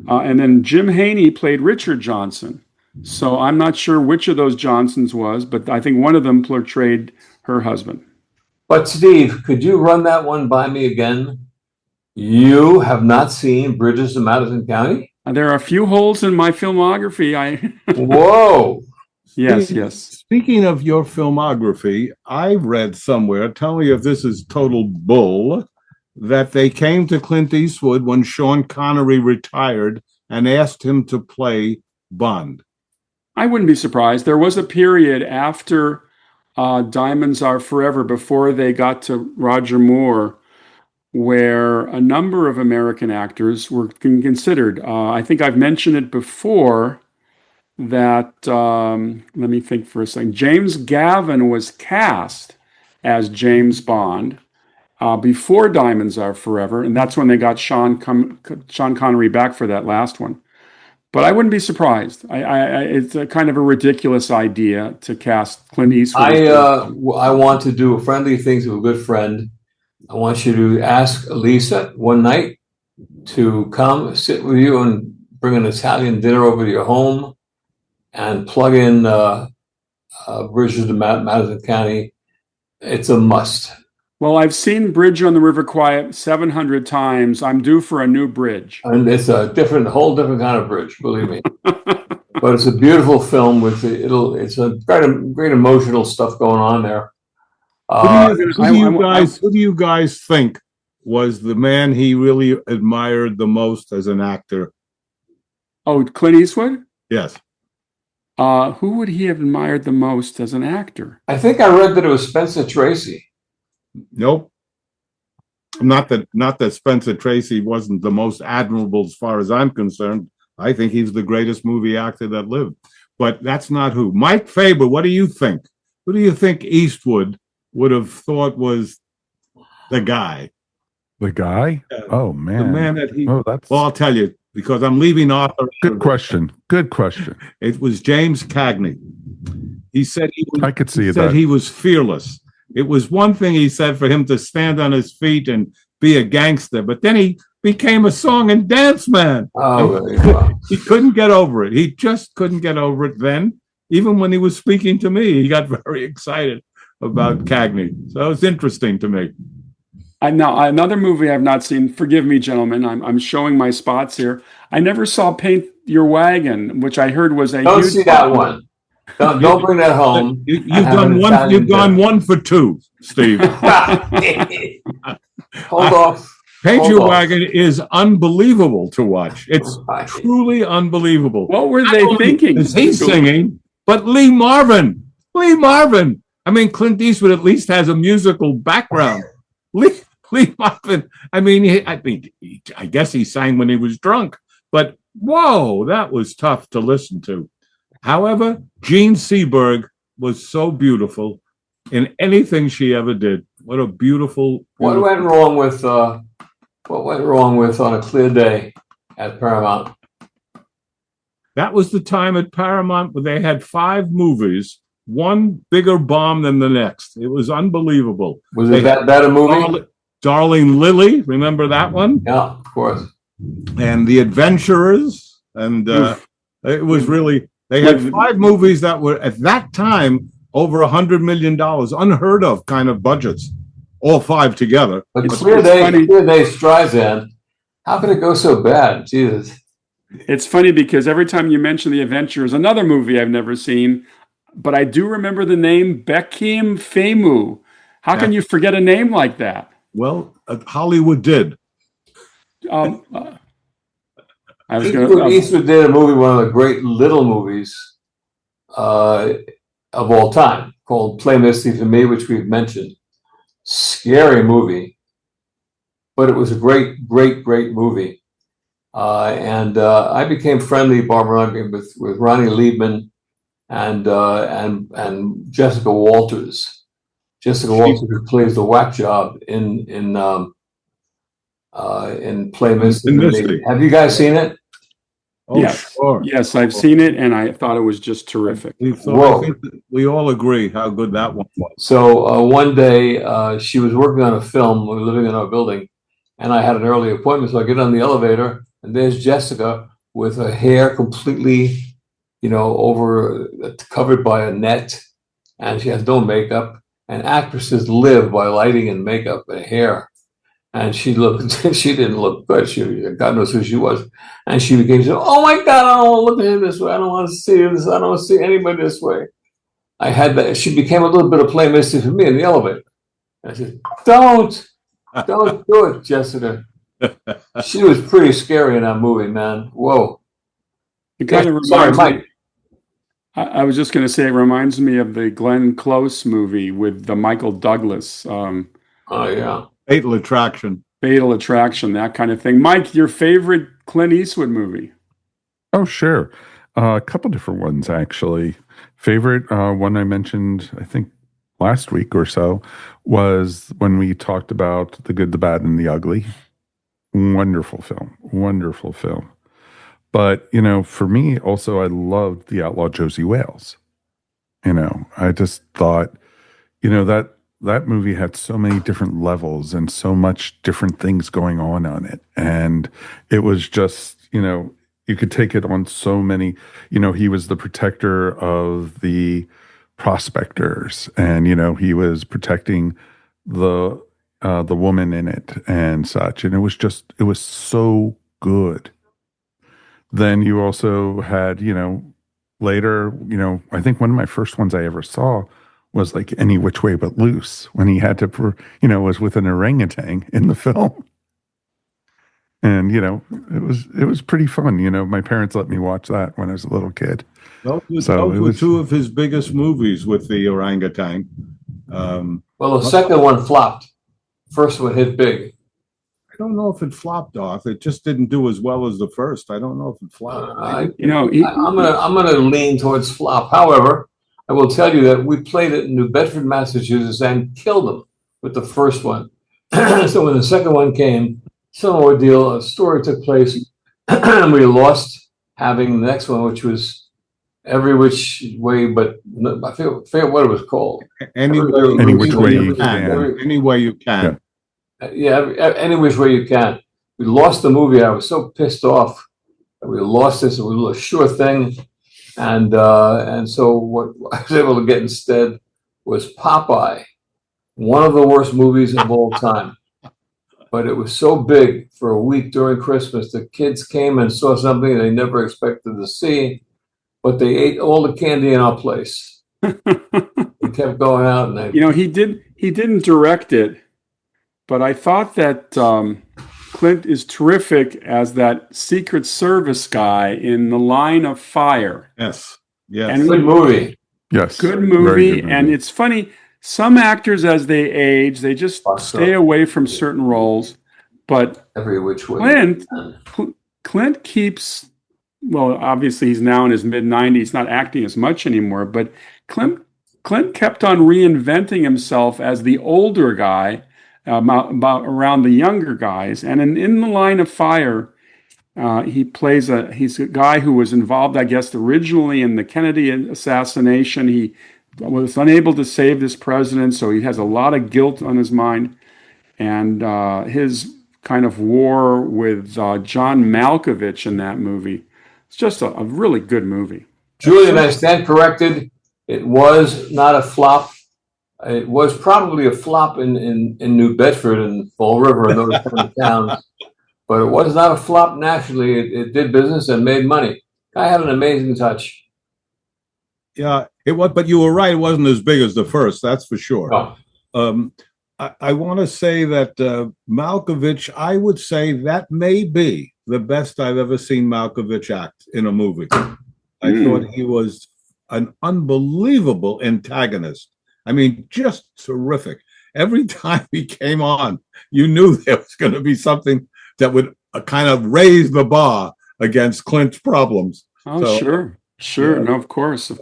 And then Jim Haney played Richard Johnson. So I'm not sure which of those Johnsons was, but I think one of them portrayed her husband. But Steve, could you run that one by me again? You have not seen Bridges of Madison County? There are a few holes in my filmography. Whoa. Yes. Speaking of your filmography, I read somewhere, tell me if this is total bull, that they came to Clint Eastwood when Sean Connery retired and asked him to play Bond. I wouldn't be surprised. There was a period after Diamonds Are Forever, before they got to Roger Moore, where a number of American actors were considered. I think I've mentioned it before that, let me think for a second, James Gavin was cast as James Bond before Diamonds Are Forever, and that's when they got Sean Connery back for that last one. But I wouldn't be surprised. It's a kind of a ridiculous idea to cast Clint Eastwood. I want to do friendly things with a good friend. I want you to ask Lisa one night to come sit with you and bring an Italian dinner over to your home and plug in Bridges of Madison County. It's a must. Well, I've seen Bridge on the River Kwai 700 times. I'm due for a new bridge. And it's a whole different kind of bridge, believe me. But it's a beautiful film it's a great emotional stuff going on there. Who do you guys think was the man he really admired the most as an actor? Oh, Clint Eastwood? Yes. Who would he have admired the most as an actor? I think I read that it was Spencer Tracy. Nope. Not that Spencer Tracy wasn't the most admirable as far as I'm concerned. I think he's the greatest movie actor that lived. But that's not who. Mike Faber, what do you think? Who do you think Eastwood would have thought was the guy? The guy? Oh, man. The man that he... Oh, that's... Well, I'll tell you, because I'm leaving Arthur. Good question. Good question. It was James Cagney. He said I could see that. Said he was fearless. It was one thing, he said, for him to stand on his feet and be a gangster, but then he became a song and dance man. Oh, he couldn't get over it. He just couldn't get over it then. Even when he was speaking to me, he got very excited about Cagney. So it was interesting to me. Now, another movie I've not seen, forgive me, gentlemen, I'm showing my spots here. I never saw Paint Your Wagon, which I heard was a Don't huge see that one. Don't bring that home. You've gone one for two, Steve. Hold off. Paint Your Wagon is unbelievable to watch. It's truly unbelievable. What were they thinking? He's singing, but Lee Marvin. I mean, Clint Eastwood at least has a musical background. Lee Marvin. I mean, I guess he sang when he was drunk, but whoa, that was tough to listen to. However, Jean Seberg was so beautiful in anything she ever did. What a beautiful. What went wrong with On a Clear Day at Paramount? That was the time at Paramount where they had 5 movies, one bigger bomb than the next. It was unbelievable. Was it that bad a movie? Darling Lily, remember that one? Yeah, of course. And The Adventurers, and it was really. They had 5 movies that were, at that time, over $100 million, unheard of kind of budgets, all 5 together. But Clear Day, Streisand, how could it go so bad? Jesus. It's funny because every time you mention The Adventures, another movie I've never seen, but I do remember the name Bekim Femu. How can you forget a name like that? Well, Hollywood did. Eastwood did a movie, one of the great little movies of all time, called Play Misty for Me, which we've mentioned. Scary movie, but it was a great movie. And I became friendly, Barbara, with Ronnie Liebman and Jessica Walters. Jessica Walters, who plays the whack job in Play Misty for Me. Have you guys seen it? Oh, yes. Sure. Yes, I've seen it, and I thought it was just terrific. I think we all agree how good that one was. So one day she was working on a film. We were living in our building, and I had an early appointment. So I get on the elevator, and there's Jessica with her hair completely, covered by a net, and she has no makeup. And actresses live by lighting and makeup and hair. And she didn't look good. God knows who she was. And she became, oh my God, I don't want to look at him this way. I don't want to see this. I don't want to see anybody this way. I had that. She became a little bit of Play Misty for Me in the elevator. I said, don't do it, Jessica. She was pretty scary in that movie, man. Whoa. It kind of reminds me. I was just going to say, it reminds me of the Glenn Close movie with the Michael Douglas. Oh, yeah. Fatal Attraction, that kind of thing. Mike, your favorite Clint Eastwood movie? Oh, sure. A couple different ones, actually. Favorite one I mentioned, I think, last week or so, was when we talked about The Good, the Bad, and the Ugly. Wonderful film. But, for me, also, I loved The Outlaw Josie Wales. I just thought, that movie had so many different levels and so much different things going on it. And it was just, you could take it on so many, he was the protector of the prospectors and, he was protecting the the woman in it and such. And it was so good. Then you also had, later, I think one of my first ones I ever saw was like Any Which Way But Loose, when he had to, was with an orangutan in the film. And, it was pretty fun. My parents let me watch that when I was a little kid. Those were two of his biggest movies with the orangutan. Well, the second one flopped. First one hit big. I don't know if it flopped off. It just didn't do as well as the first. I don't know if it flopped. I'm gonna lean towards flop. However, I will tell you that we played it in New Bedford, Massachusetts, and killed them with the first one. So when the second one came, similar ordeal. A story took place, and we lost having the next one, which was Every Which Way, but I forget what it was called. Any Which Way You Can. Any Way You Can. Any Which Way You Can. We lost the movie. I was so pissed off that we lost this. It was a sure thing, and so what I was able to get instead was Popeye, one of the worst movies of all time. But it was so big for a week during Christmas. The kids came and saw something they never expected to see, but they ate all the candy in our place. We kept going out, and he didn't direct it, but I thought that Clint is terrific as that Secret Service guy in The Line of Fire. Yes. And good movie. Yes, good movie. And it's funny. Some actors, as they age, they just stay away from certain roles. But Every Which Way. Clint keeps, well, obviously he's now in his mid-90s, not acting as much anymore, but Clint kept on reinventing himself as the older guy about around the younger guys. And in The Line of Fire, he's a guy who was involved, I guess, originally in the Kennedy assassination. He was unable to save this president, so he has a lot of guilt on his mind. And his kind of war with John Malkovich in that movie. It's just a really good movie. Julian, I stand corrected. It was not a flop. It was probably a flop in New Bedford and Fall River and those kind of towns. But it was not a flop nationally. It did business and made money. Guy had an amazing touch. Yeah, it was, but you were right. It wasn't as big as the first, that's for sure. Oh. I want to say that Malkovich, I would say that may be the best I've ever seen Malkovich act in a movie. I thought he was an unbelievable antagonist. I mean, just terrific. Every time he came on, you knew there was going to be something that would kind of raise the bar against Clint's problems. Oh, sure. Yeah. No, of course.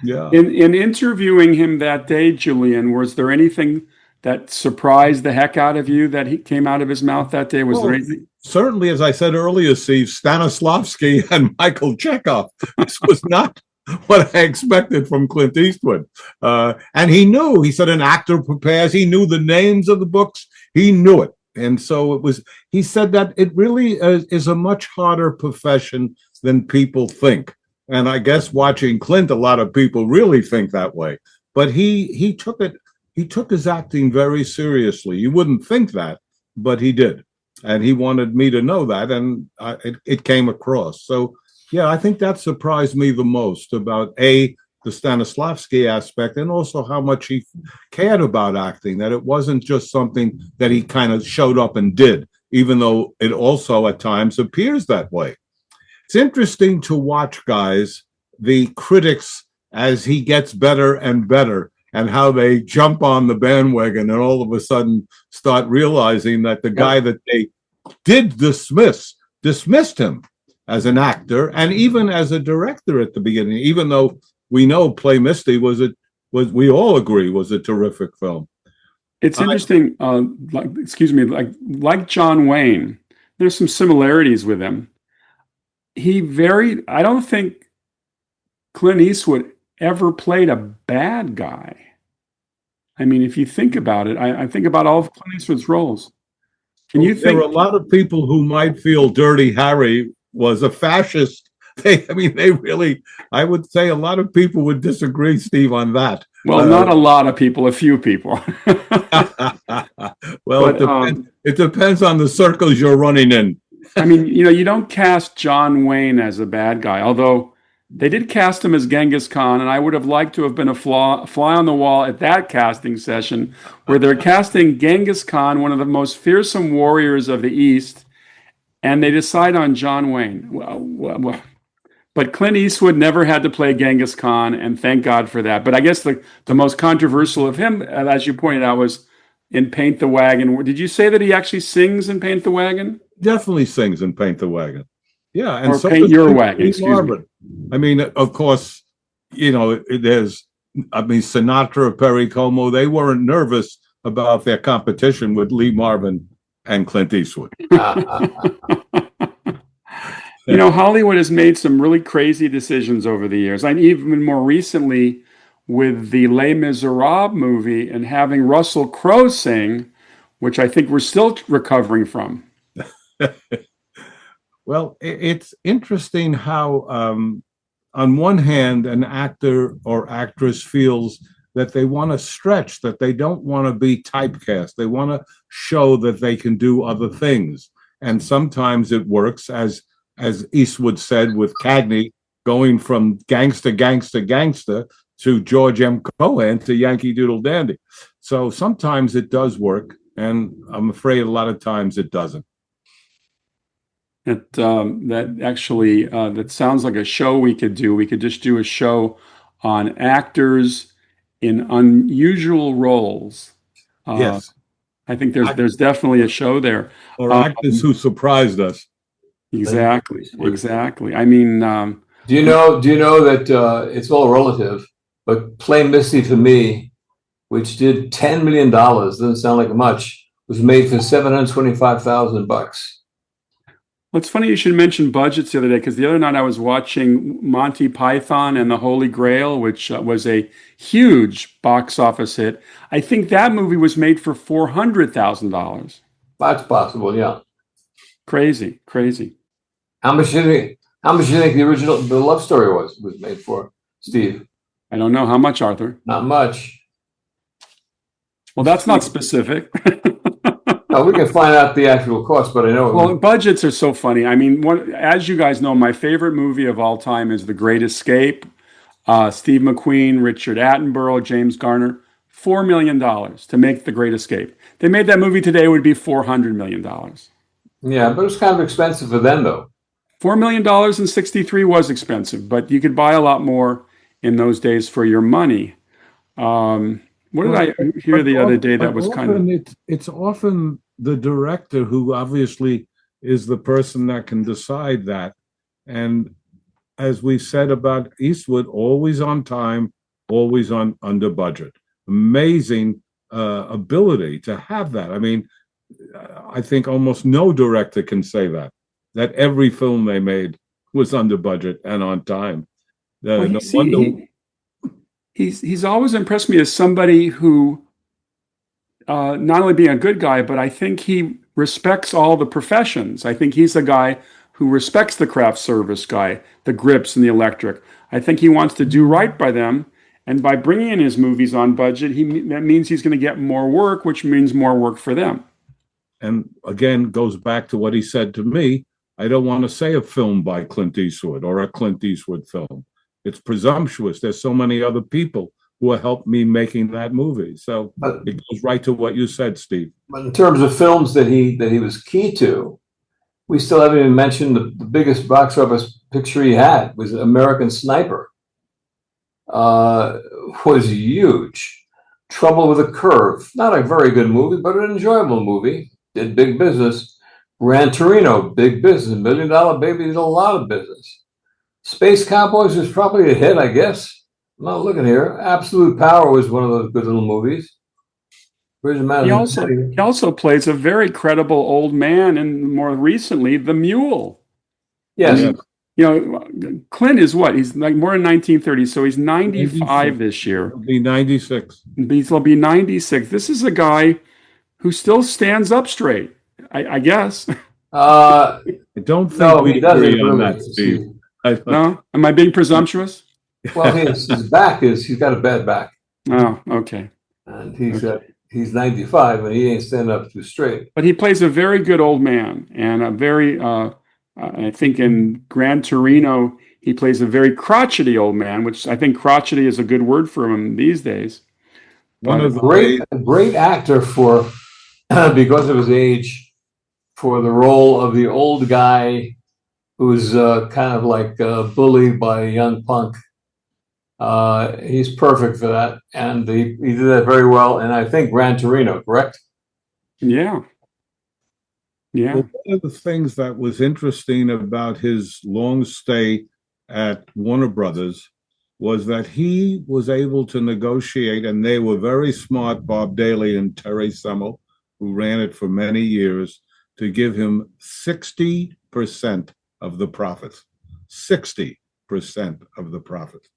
Yeah. In interviewing him that day, Julian, was there anything that surprised the heck out of you that he came out of his mouth that day? Was there anything? Certainly, as I said earlier, Steve, Stanislavski and Michael Chekhov. This was not what I expected from Clint Eastwood. And he said an actor prepares. He knew the names of the books. He knew it. And so he said that it really is a much harder profession than people think. And I guess watching Clint, a lot of people really think that way. But he took his acting very seriously. You wouldn't think that, but he did. And he wanted me to know that, and it came across. So, yeah, I think that surprised me the most about, the Stanislavski aspect, and also how much he cared about acting, that it wasn't just something that he kind of showed up and did, even though it also at times appears that way. It's interesting to watch, guys, the critics as he gets better and better, and how they jump on the bandwagon and all of a sudden start realizing that the guy that they did dismissed him as an actor and even as a director at the beginning, even though we know Play Misty we all agree was a terrific film. It's interesting, like John Wayne, there's some similarities with him. I don't think Clint Eastwood ever played a bad guy. I mean, if you think about it, I think about all of Clint Eastwood's roles. And there are a lot of people who might feel Dirty Harry was a fascist. I would say a lot of people would disagree, Steve, on that. Well, not a lot of people, a few people. Well, But it depends on the circles you're running in. I mean, you don't cast John Wayne as a bad guy, although they did cast him as Genghis Khan, and I would have liked to have been a fly on the wall at that casting session where they're casting Genghis Khan, one of the most fearsome warriors of the East, and they decide on John Wayne. But Clint Eastwood never had to play Genghis Khan, and thank God for that. But I guess the most controversial of him, as you pointed out, was in Paint the Wagon. Did you say that he actually sings in Paint the Wagon? Definitely sings in Paint the Wagon. Yeah, and or so Paint Your Wagon, excuse me. I mean, of course, Sinatra, Perry Como, they weren't nervous about their competition with Lee Marvin and Clint Eastwood. Hollywood has made some really crazy decisions over the years. And even more recently with the Les Miserables movie and having Russell Crowe sing, which I think we're still recovering from. Well, it's interesting how, on one hand, an actor or actress feels that they want to stretch, that they don't want to be typecast. They want to show that they can do other things. And sometimes it works, as Eastwood said with Cagney, going from gangster to George M. Cohan to Yankee Doodle Dandy. So sometimes it does work, and I'm afraid a lot of times it doesn't. That sounds like a show we could do. We could just do a show on actors in unusual roles. Yes, I think there's definitely a show there. Or actors who surprised us. Exactly. I mean, do you know that it's all relative? But Play Misty for Me, which did $10 million, doesn't sound like much, was made for $725,000. Well, it's funny you should mention budgets the other day, because the other night I was watching Monty Python and the Holy Grail, which was a huge box office hit. I think that movie was made for $400,000. That's possible, yeah. Crazy. How much do you think the love story was made for, Steve? I don't know. How much, Arthur? Not much. Well, that's not specific. No, we can find out the actual cost, but I know. Well, budgets are so funny. I mean, as you guys know, my favorite movie of all time is The Great Escape. Steve McQueen, Richard Attenborough, James Garner. $4 million to make The Great Escape. They made that movie today, it would be $400 million. Yeah, but it's kind of expensive for them, though. $4 million in 63 was expensive, but you could buy a lot more in those days for your money. What did I hear the other day that was kind of... It's often the director who obviously is the person that can decide that. And as we said about Eastwood, always on time, always under budget. Amazing ability to have that. I mean, I think almost no director can say that every film they made was under budget and on time. He's always impressed me as somebody who not only being a good guy, but I think he respects all the professions. I think he's a guy who respects the craft service guy, the grips and the electric. I think he wants to do right by them. And by bringing in his movies on budget, that means he's going to get more work, which means more work for them. And again, goes back to what he said to me. I don't want to say a film by Clint Eastwood or a Clint Eastwood film. It's presumptuous. There's so many other people who have helped me making that movie. So it goes right to what you said, Steve. But in terms of films that he was key to, we still haven't even mentioned the biggest box office picture he had was American Sniper. Was huge. Trouble with a Curve. Not a very good movie, but an enjoyable movie. Did big business. Gran Torino, big business. $1 Million Baby did a lot of business. Space Cowboys was probably a hit, I guess. I'm not looking here. Absolute Power was one of those good little movies. He also plays a very credible old man, and more recently, The Mule. Yes. Clint is what? He's like more than 1930, so he's 95 this year. He'll be 96. He'll be 96. This is a guy who still stands up straight, I guess. I don't think we agree on that, Steve. No? Am I being presumptuous? Well, his back he's got a bad back. Oh, okay. And he's got he's 95 and he ain't standing up too straight. But he plays a very good old man, and a very, I think in Gran Torino, he plays a very crotchety old man, which I think crotchety is a good word for him these days. One of the Great actor for, because of his age, for the role of the old guy who's kind of like bullied by a young punk. He's perfect for that, and he did that very well. And I think Gran Torino, correct? Yeah. Yeah. Well, one of the things that was interesting about his long stay at Warner Brothers was that he was able to negotiate, and they were very smart, Bob Daly and Terry Semmel, who ran it for many years, to give him 60% of the profits. 60% of the profits.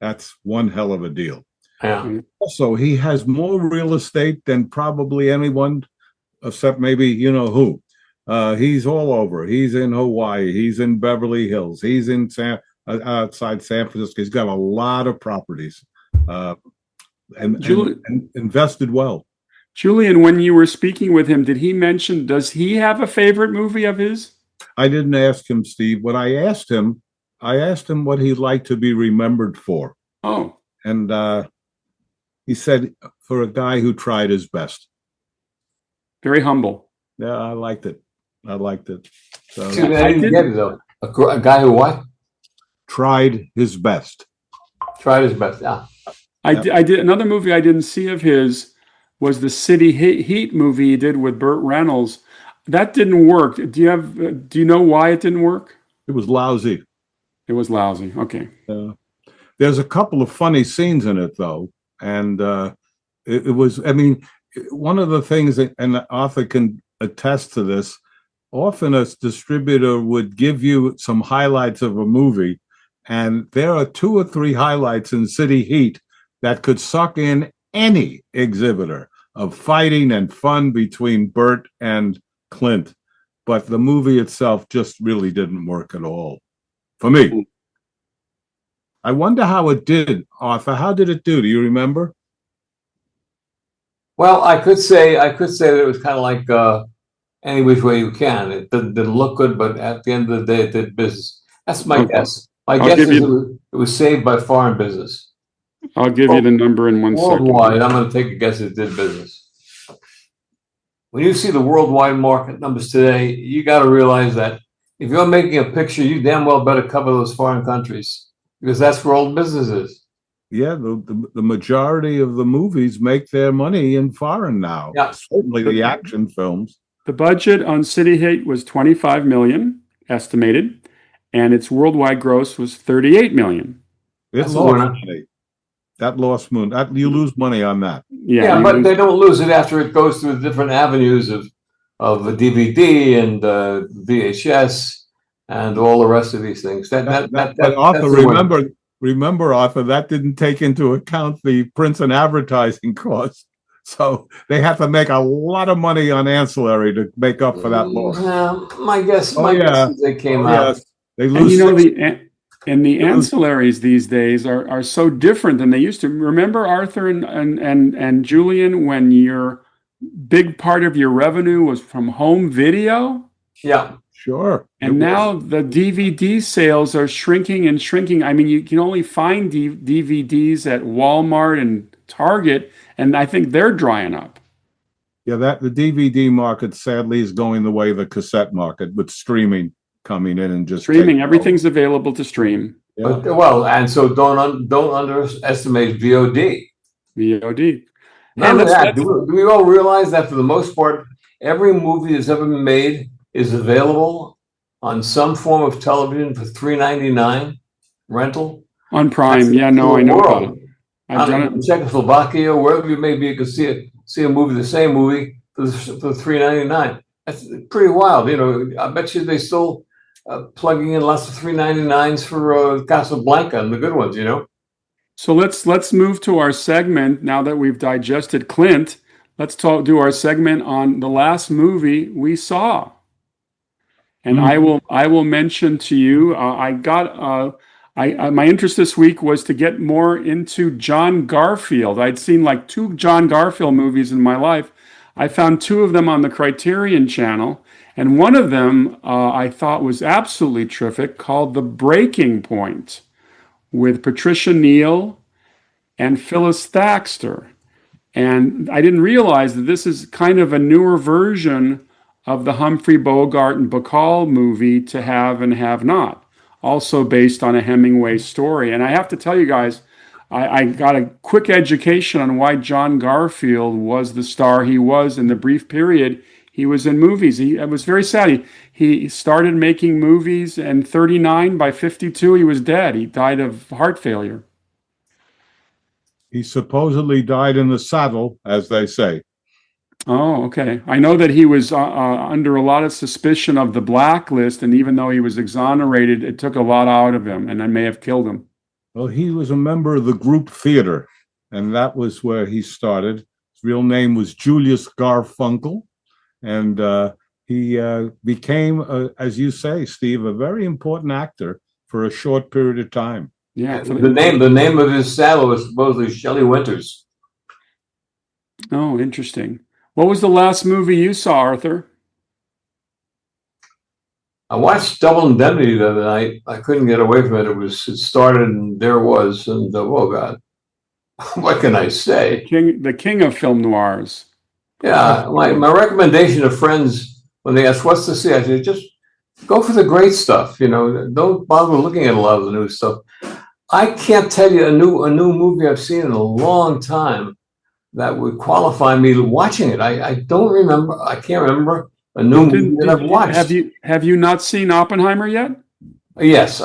That's one hell of a deal. Yeah. Also, he has more real estate than probably anyone, except maybe you know who. He's all over. He's in Hawaii. He's in Beverly Hills. He's in outside San Francisco. He's got a lot of properties, and invested well. Julian, when you were speaking with him, did he mention, does he have a favorite movie of his? I didn't ask him, Steve. What I asked him what he'd like to be remembered for. Oh. And he said, for a guy who tried his best. Very humble. Yeah, I liked it. So, I didn't get it, though. A guy who what? Tried his best. Tried his best, yeah. I did another movie I didn't see of his was the City Heat movie he did with Burt Reynolds. That didn't work. Do you know why it didn't work? It was lousy. It was lousy. Okay. There's a couple of funny scenes in it, though. And it was, I mean, one of the things, and Arthur can attest to this, often a distributor would give you some highlights of a movie, and there are 2 or 3 highlights in City Heat that could suck in any exhibitor of fighting and fun between Burt and Clint. But the movie itself just really didn't work at all for me. I wonder how it did, Arthur. How did it do? Do you remember? Well, I could say that it was kind of like any which way you can. It didn't look good, but at the end of the day, it did business. That's my guess. My guess is it was saved by foreign business. I'll give you the number in 1 second. Worldwide, I'm going to take a guess it did business. When you see the worldwide market numbers today, you got to realize that if you're making a picture, you damn well better cover those foreign countries because that's where all the business is. Yeah, the majority of the movies make their money in foreign now. Yeah. Certainly the action films. The budget on City Heat was $25 million estimated, and its worldwide gross was $38 million. It lost money. That lost money. You lose money on that. Yeah, but they don't lose it after it goes through the different avenues of the DVD and VHS and all the rest of these things. But Arthur, remember, Arthur, that didn't take into account the print and advertising costs. So they have to make a lot of money on ancillary to make up for that loss. My guess is they came out. Yes. They lose. And the ancillaries these days are so different than they used to. Remember, Arthur and Julian, when your big part of your revenue was from home video? Yeah, sure. And now the DVD sales are shrinking and shrinking. I mean, you can only find DVDs at Walmart and Target, and I think they're drying up. Yeah, the DVD market sadly is going the way of the cassette market with streaming coming in and just streaming. Everything's available to stream. Yeah. But, and so don't underestimate VOD. VOD. Remember that. Do we all realize that for the most part, every movie that's ever been made is available on some form of television for $3.99 rental on Prime? I know about it. I've done it in Czechoslovakia, wherever you may be. You can see a movie, the same movie for $3.99. That's pretty wild. I bet you they still plugging in lots of $3.99s for Casablanca and the good ones. So let's move to our segment now that we've digested Clint. Let's do our segment on the last movie we saw. And I will mention to you, I got My interest this week was to get more into John Garfield. I'd seen like 2 John Garfield movies in my life. I found 2 of them on the Criterion Channel, and one of them I thought was absolutely terrific, called The Breaking Point, with Patricia Neal and Phyllis Thaxter. And I didn't realize that this is kind of a newer version of the Humphrey Bogart and Bacall movie, To Have and Have Not, also based on a Hemingway story. And I have to tell you guys, I got a quick education on why John Garfield was the star he was in the brief period he was in movies. It was very sad. He started making movies in 39. By 52, he was dead. He died of heart failure. He supposedly died in the saddle, as they say. Oh, okay. I know that he was under a lot of suspicion of the blacklist, and even though he was exonerated, it took a lot out of him, and that may have killed him. Well, he was a member of the group theater, and that was where he started. His real name was Julius Garfunkel, and he became, as you say, Steve, a very important actor for a short period of time. Yeah. The name of his saddle was supposedly Shelley Winters. Oh, interesting. What was the last movie you saw, Arthur? I watched Double Indemnity the other night. I couldn't get away from it. It started and there was, and oh God, what can I say? The king of film noirs. Yeah, my recommendation to friends when they ask what's to see, I say just go for the great stuff. Don't bother looking at a lot of the new stuff. I can't tell you a new movie I've seen in a long time that would qualify me to watching it. I don't remember. I can't remember a new movie that I've watched. Have you not seen Oppenheimer yet? Yes.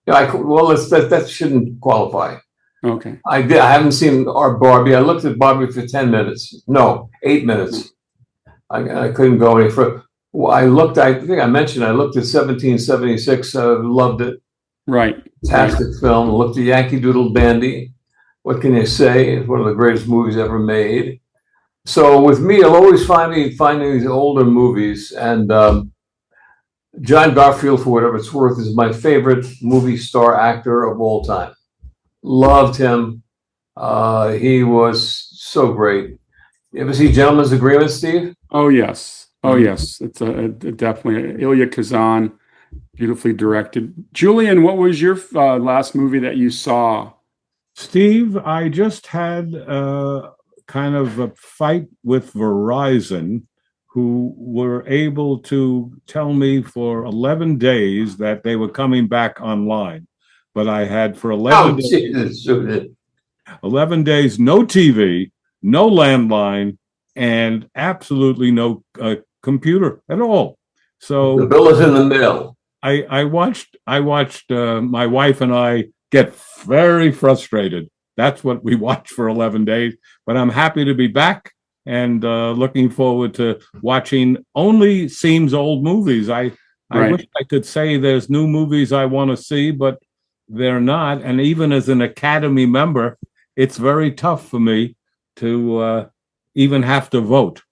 That shouldn't qualify. Okay. I haven't seen our Barbie. I looked at Barbie for 10 minutes. No, 8 minutes. I couldn't go any further. Well, I think I mentioned I looked at 1776. Loved it. Right. Fantastic film. Looked at Yankee Doodle Dandy. What can you say? It's one of the greatest movies ever made. So with me, you'll always find me finding these older movies. And John Garfield, for whatever it's worth, is my favorite movie star actor of all time. Loved him. He was so great. You ever see Gentleman's Agreement, Steve? Oh, yes. Oh, yes. It's definitely Ilya Kazan, beautifully directed. Julian, what was your last movie that you saw? Steve, I just had kind of a fight with Verizon, who were able to tell me for 11 days that they were coming back online. But I had for 11 days no TV, no landline, and absolutely no computer at all. So the bill is in the mail. I watched my wife and I get very frustrated. That's what we watched for 11 days. But I'm happy to be back and looking forward to watching only seems old movies. I wish I could say there's new movies I want to see, but they're not. And even as an Academy member, it's very tough for me to even have to vote.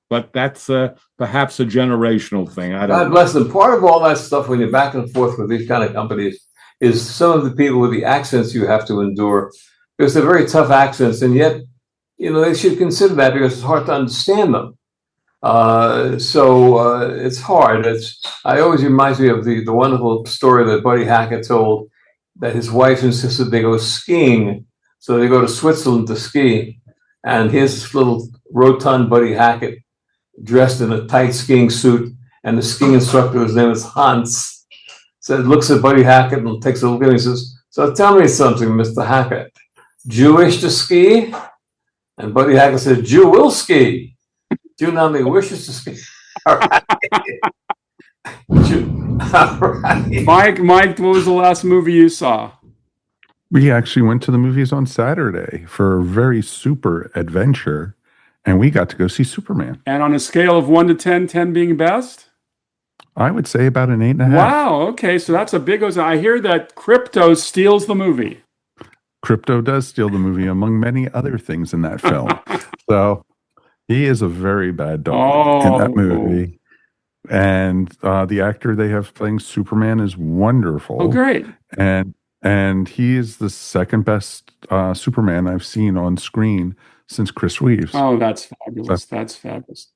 But that's perhaps a generational thing. I don't know. God bless them. Part of all that stuff when you're back and forth with these kind of companies is some of the people with the accents you have to endure, because they're very tough accents, and yet, they should consider that because it's hard to understand them. So it's hard. It always reminds me of the wonderful story that Buddy Hackett told, that his wife insisted they go skiing. So they go to Switzerland to ski, and his little rotund Buddy Hackett, dressed in a tight skiing suit, and the skiing instructor, his name is Hans, looks at Buddy Hackett and takes a look at him and says, "So tell me something, Mr. Hackett. Jewish to ski?" And Buddy Hackett said, "Jew will ski. Jew not only wishes to ski." All right. All right. Mike, what was the last movie you saw? We actually went to the movies on Saturday for a very super adventure, and we got to go see Superman. And on a scale of 1 to 10, 10 being best? I would say about an 8.5. Wow, okay, so that's a big... I hear that Crypto steals the movie. Crypto does steal the movie, among many other things in that film. So he is a very bad dog in that movie. And the actor they have playing Superman is wonderful. Oh, great. And And he is the second best Superman I've seen on screen since Chris Reeves. Oh, that's fabulous. That's fabulous.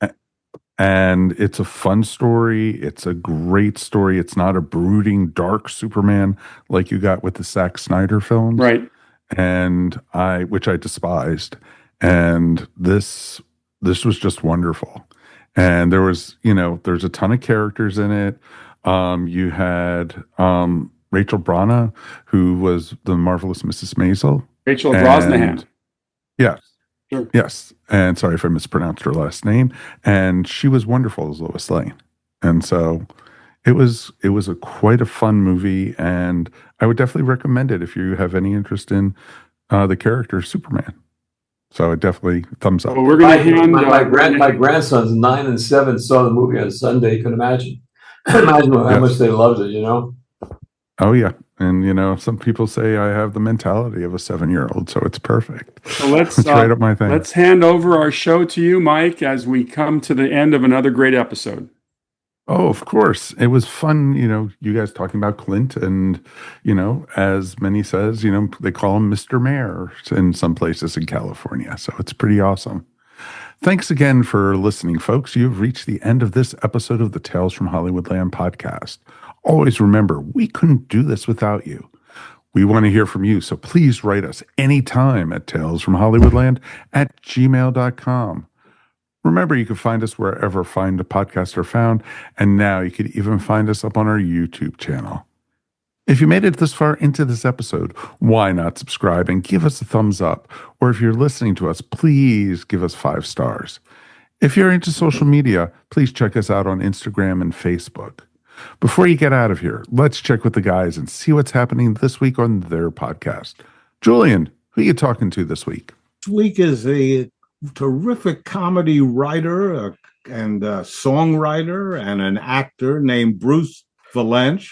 And it's a fun story. It's a great story. It's not a brooding, dark Superman like you got with the Zack Snyder films. Right. And which I despised. And this was just wonderful. And there's a ton of characters in it. You had Rachel Brana, who was the marvelous Mrs. Maisel. Rachel Brosnahan. Yes. Sure. Yes. And sorry if I mispronounced her last name. And she was wonderful as Lois Lane. And so it was quite a fun movie. And I would definitely recommend it if you have any interest in the character Superman. So it definitely thumbs up. Well, we're going to hand my grandsons 9 and 7 saw the movie on Sunday. You can imagine how much they loved it. Oh yeah, and some people say I have the mentality of a 7-year-old, so it's perfect. So let's it's right up my thing. Let's hand over our show to you, Mike, as we come to the end of another great episode. Oh, of course. It was fun, you guys talking about Clint and, as many says, they call him Mr. Mayor in some places in California. So it's pretty awesome. Thanks again for listening, folks. You've reached the end of this episode of the Tales from Hollywoodland podcast. Always remember, we couldn't do this without you. We want to hear from you, so please write us anytime at talesfromhollywoodland@gmail.com. Remember, you can find us wherever fine podcasts are found, and now you can even find us up on our YouTube channel. If you made it this far into this episode, why not subscribe and give us a thumbs up? Or if you're listening to us, please give us 5 stars. If you're into social media, please check us out on Instagram and Facebook. Before you get out of here, let's check with the guys and see what's happening this week on their podcast. Julian, who are you talking to this week? This week is a terrific comedy writer and songwriter and an actor named Bruce Valanche,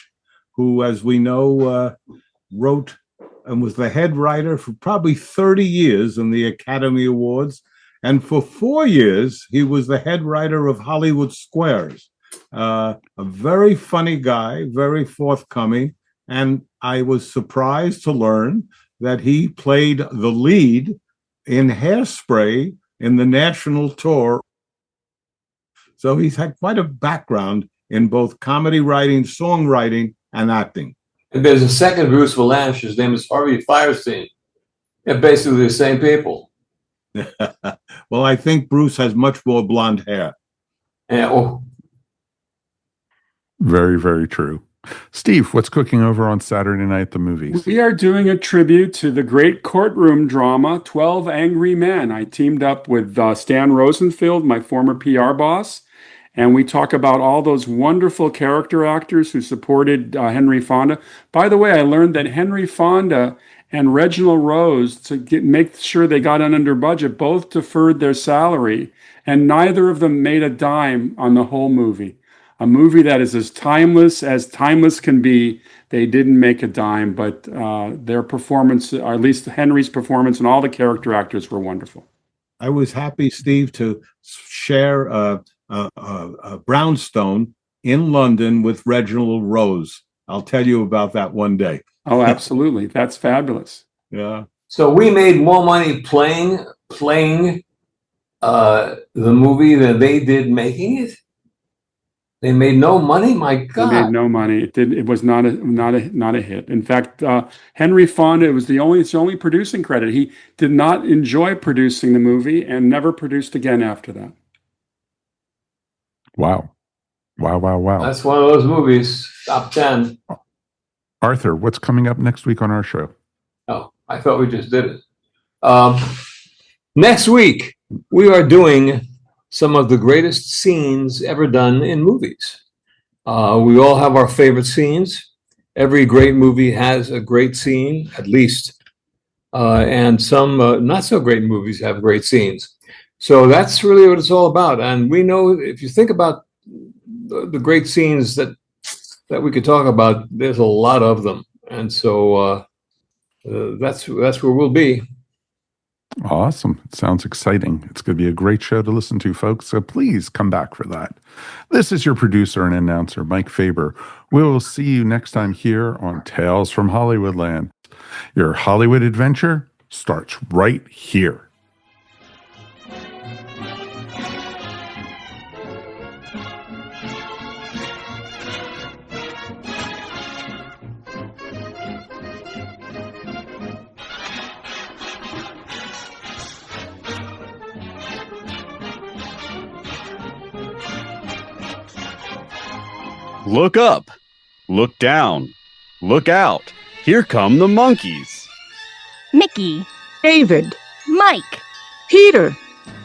who, as we know, wrote and was the head writer for probably 30 years in the Academy Awards. And for 4 years, he was the head writer of Hollywood Squares. A very funny guy, very forthcoming. And I was surprised to learn that he played the lead in Hairspray in the national tour. So he's had quite a background in both comedy writing, songwriting, and acting. And there's a second Bruce Valanche. His name is Harvey Fierstein. They're basically the same people. Well, I think Bruce has much more blonde hair. Yeah, Very, very true. Steve, what's cooking over on Saturday night at the movies? We are doing a tribute to the great courtroom drama, 12 Angry Men. I teamed up with Stan Rosenfield, my former PR boss, and we talk about all those wonderful character actors who supported Henry Fonda. By the way, I learned that Henry Fonda and Reginald Rose, to make sure they got in under budget, both deferred their salary, and neither of them made a dime on the whole movie. A movie that is as timeless can be. They didn't make a dime, but their performance, or at least Henry's performance, and all the character actors were wonderful. I was happy, Steve, to share a brownstone in London with Reginald Rose. I'll tell you about that one day. Oh, absolutely. That's fabulous. Yeah. So we made more money playing the movie than they did making it. They made no money. My God, they made no money. It was not a hit. In fact, Henry Fonda, it's the only producing credit. He did not enjoy producing the movie and never produced again after that. Wow. That's one of those movies. Top 10. Arthur, what's coming up next week on our show? Oh, I thought we just did it. Next week, we are doing some of the greatest scenes ever done in movies. We all have our favorite scenes. Every great movie has a great scene, at least. And some not so great movies have great scenes. So that's really what it's all about. And we know, if you think about the great scenes that we could talk about, there's a lot of them. And so that's where we'll be. Awesome. It sounds exciting. It's going to be a great show to listen to, folks. So please come back for that. This is your producer and announcer, Mike Faber. We will see you next time here on Tales from Hollywoodland. Your Hollywood adventure starts right here. Look up, look down, look out. Here come the monkeys. Mickey, David, Mike, Peter.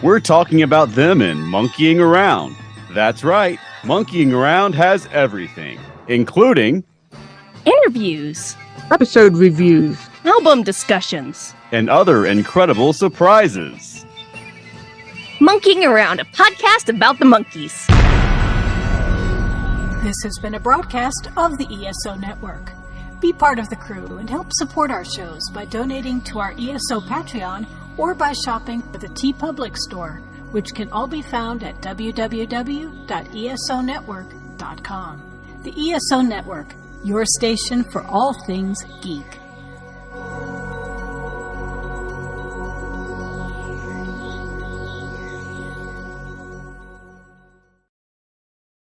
We're talking about them in Monkeying Around. That's right, Monkeying Around has everything, including interviews, Episode reviews. album discussions, and other incredible surprises. Monkeying Around, a podcast about the monkeys. This has been a broadcast of the ESO Network. Be part of the crew and help support our shows by donating to our ESO Patreon or by shopping at the TeePublic store, which can all be found at www.esonetwork.com. The ESO Network, your station for all things geek.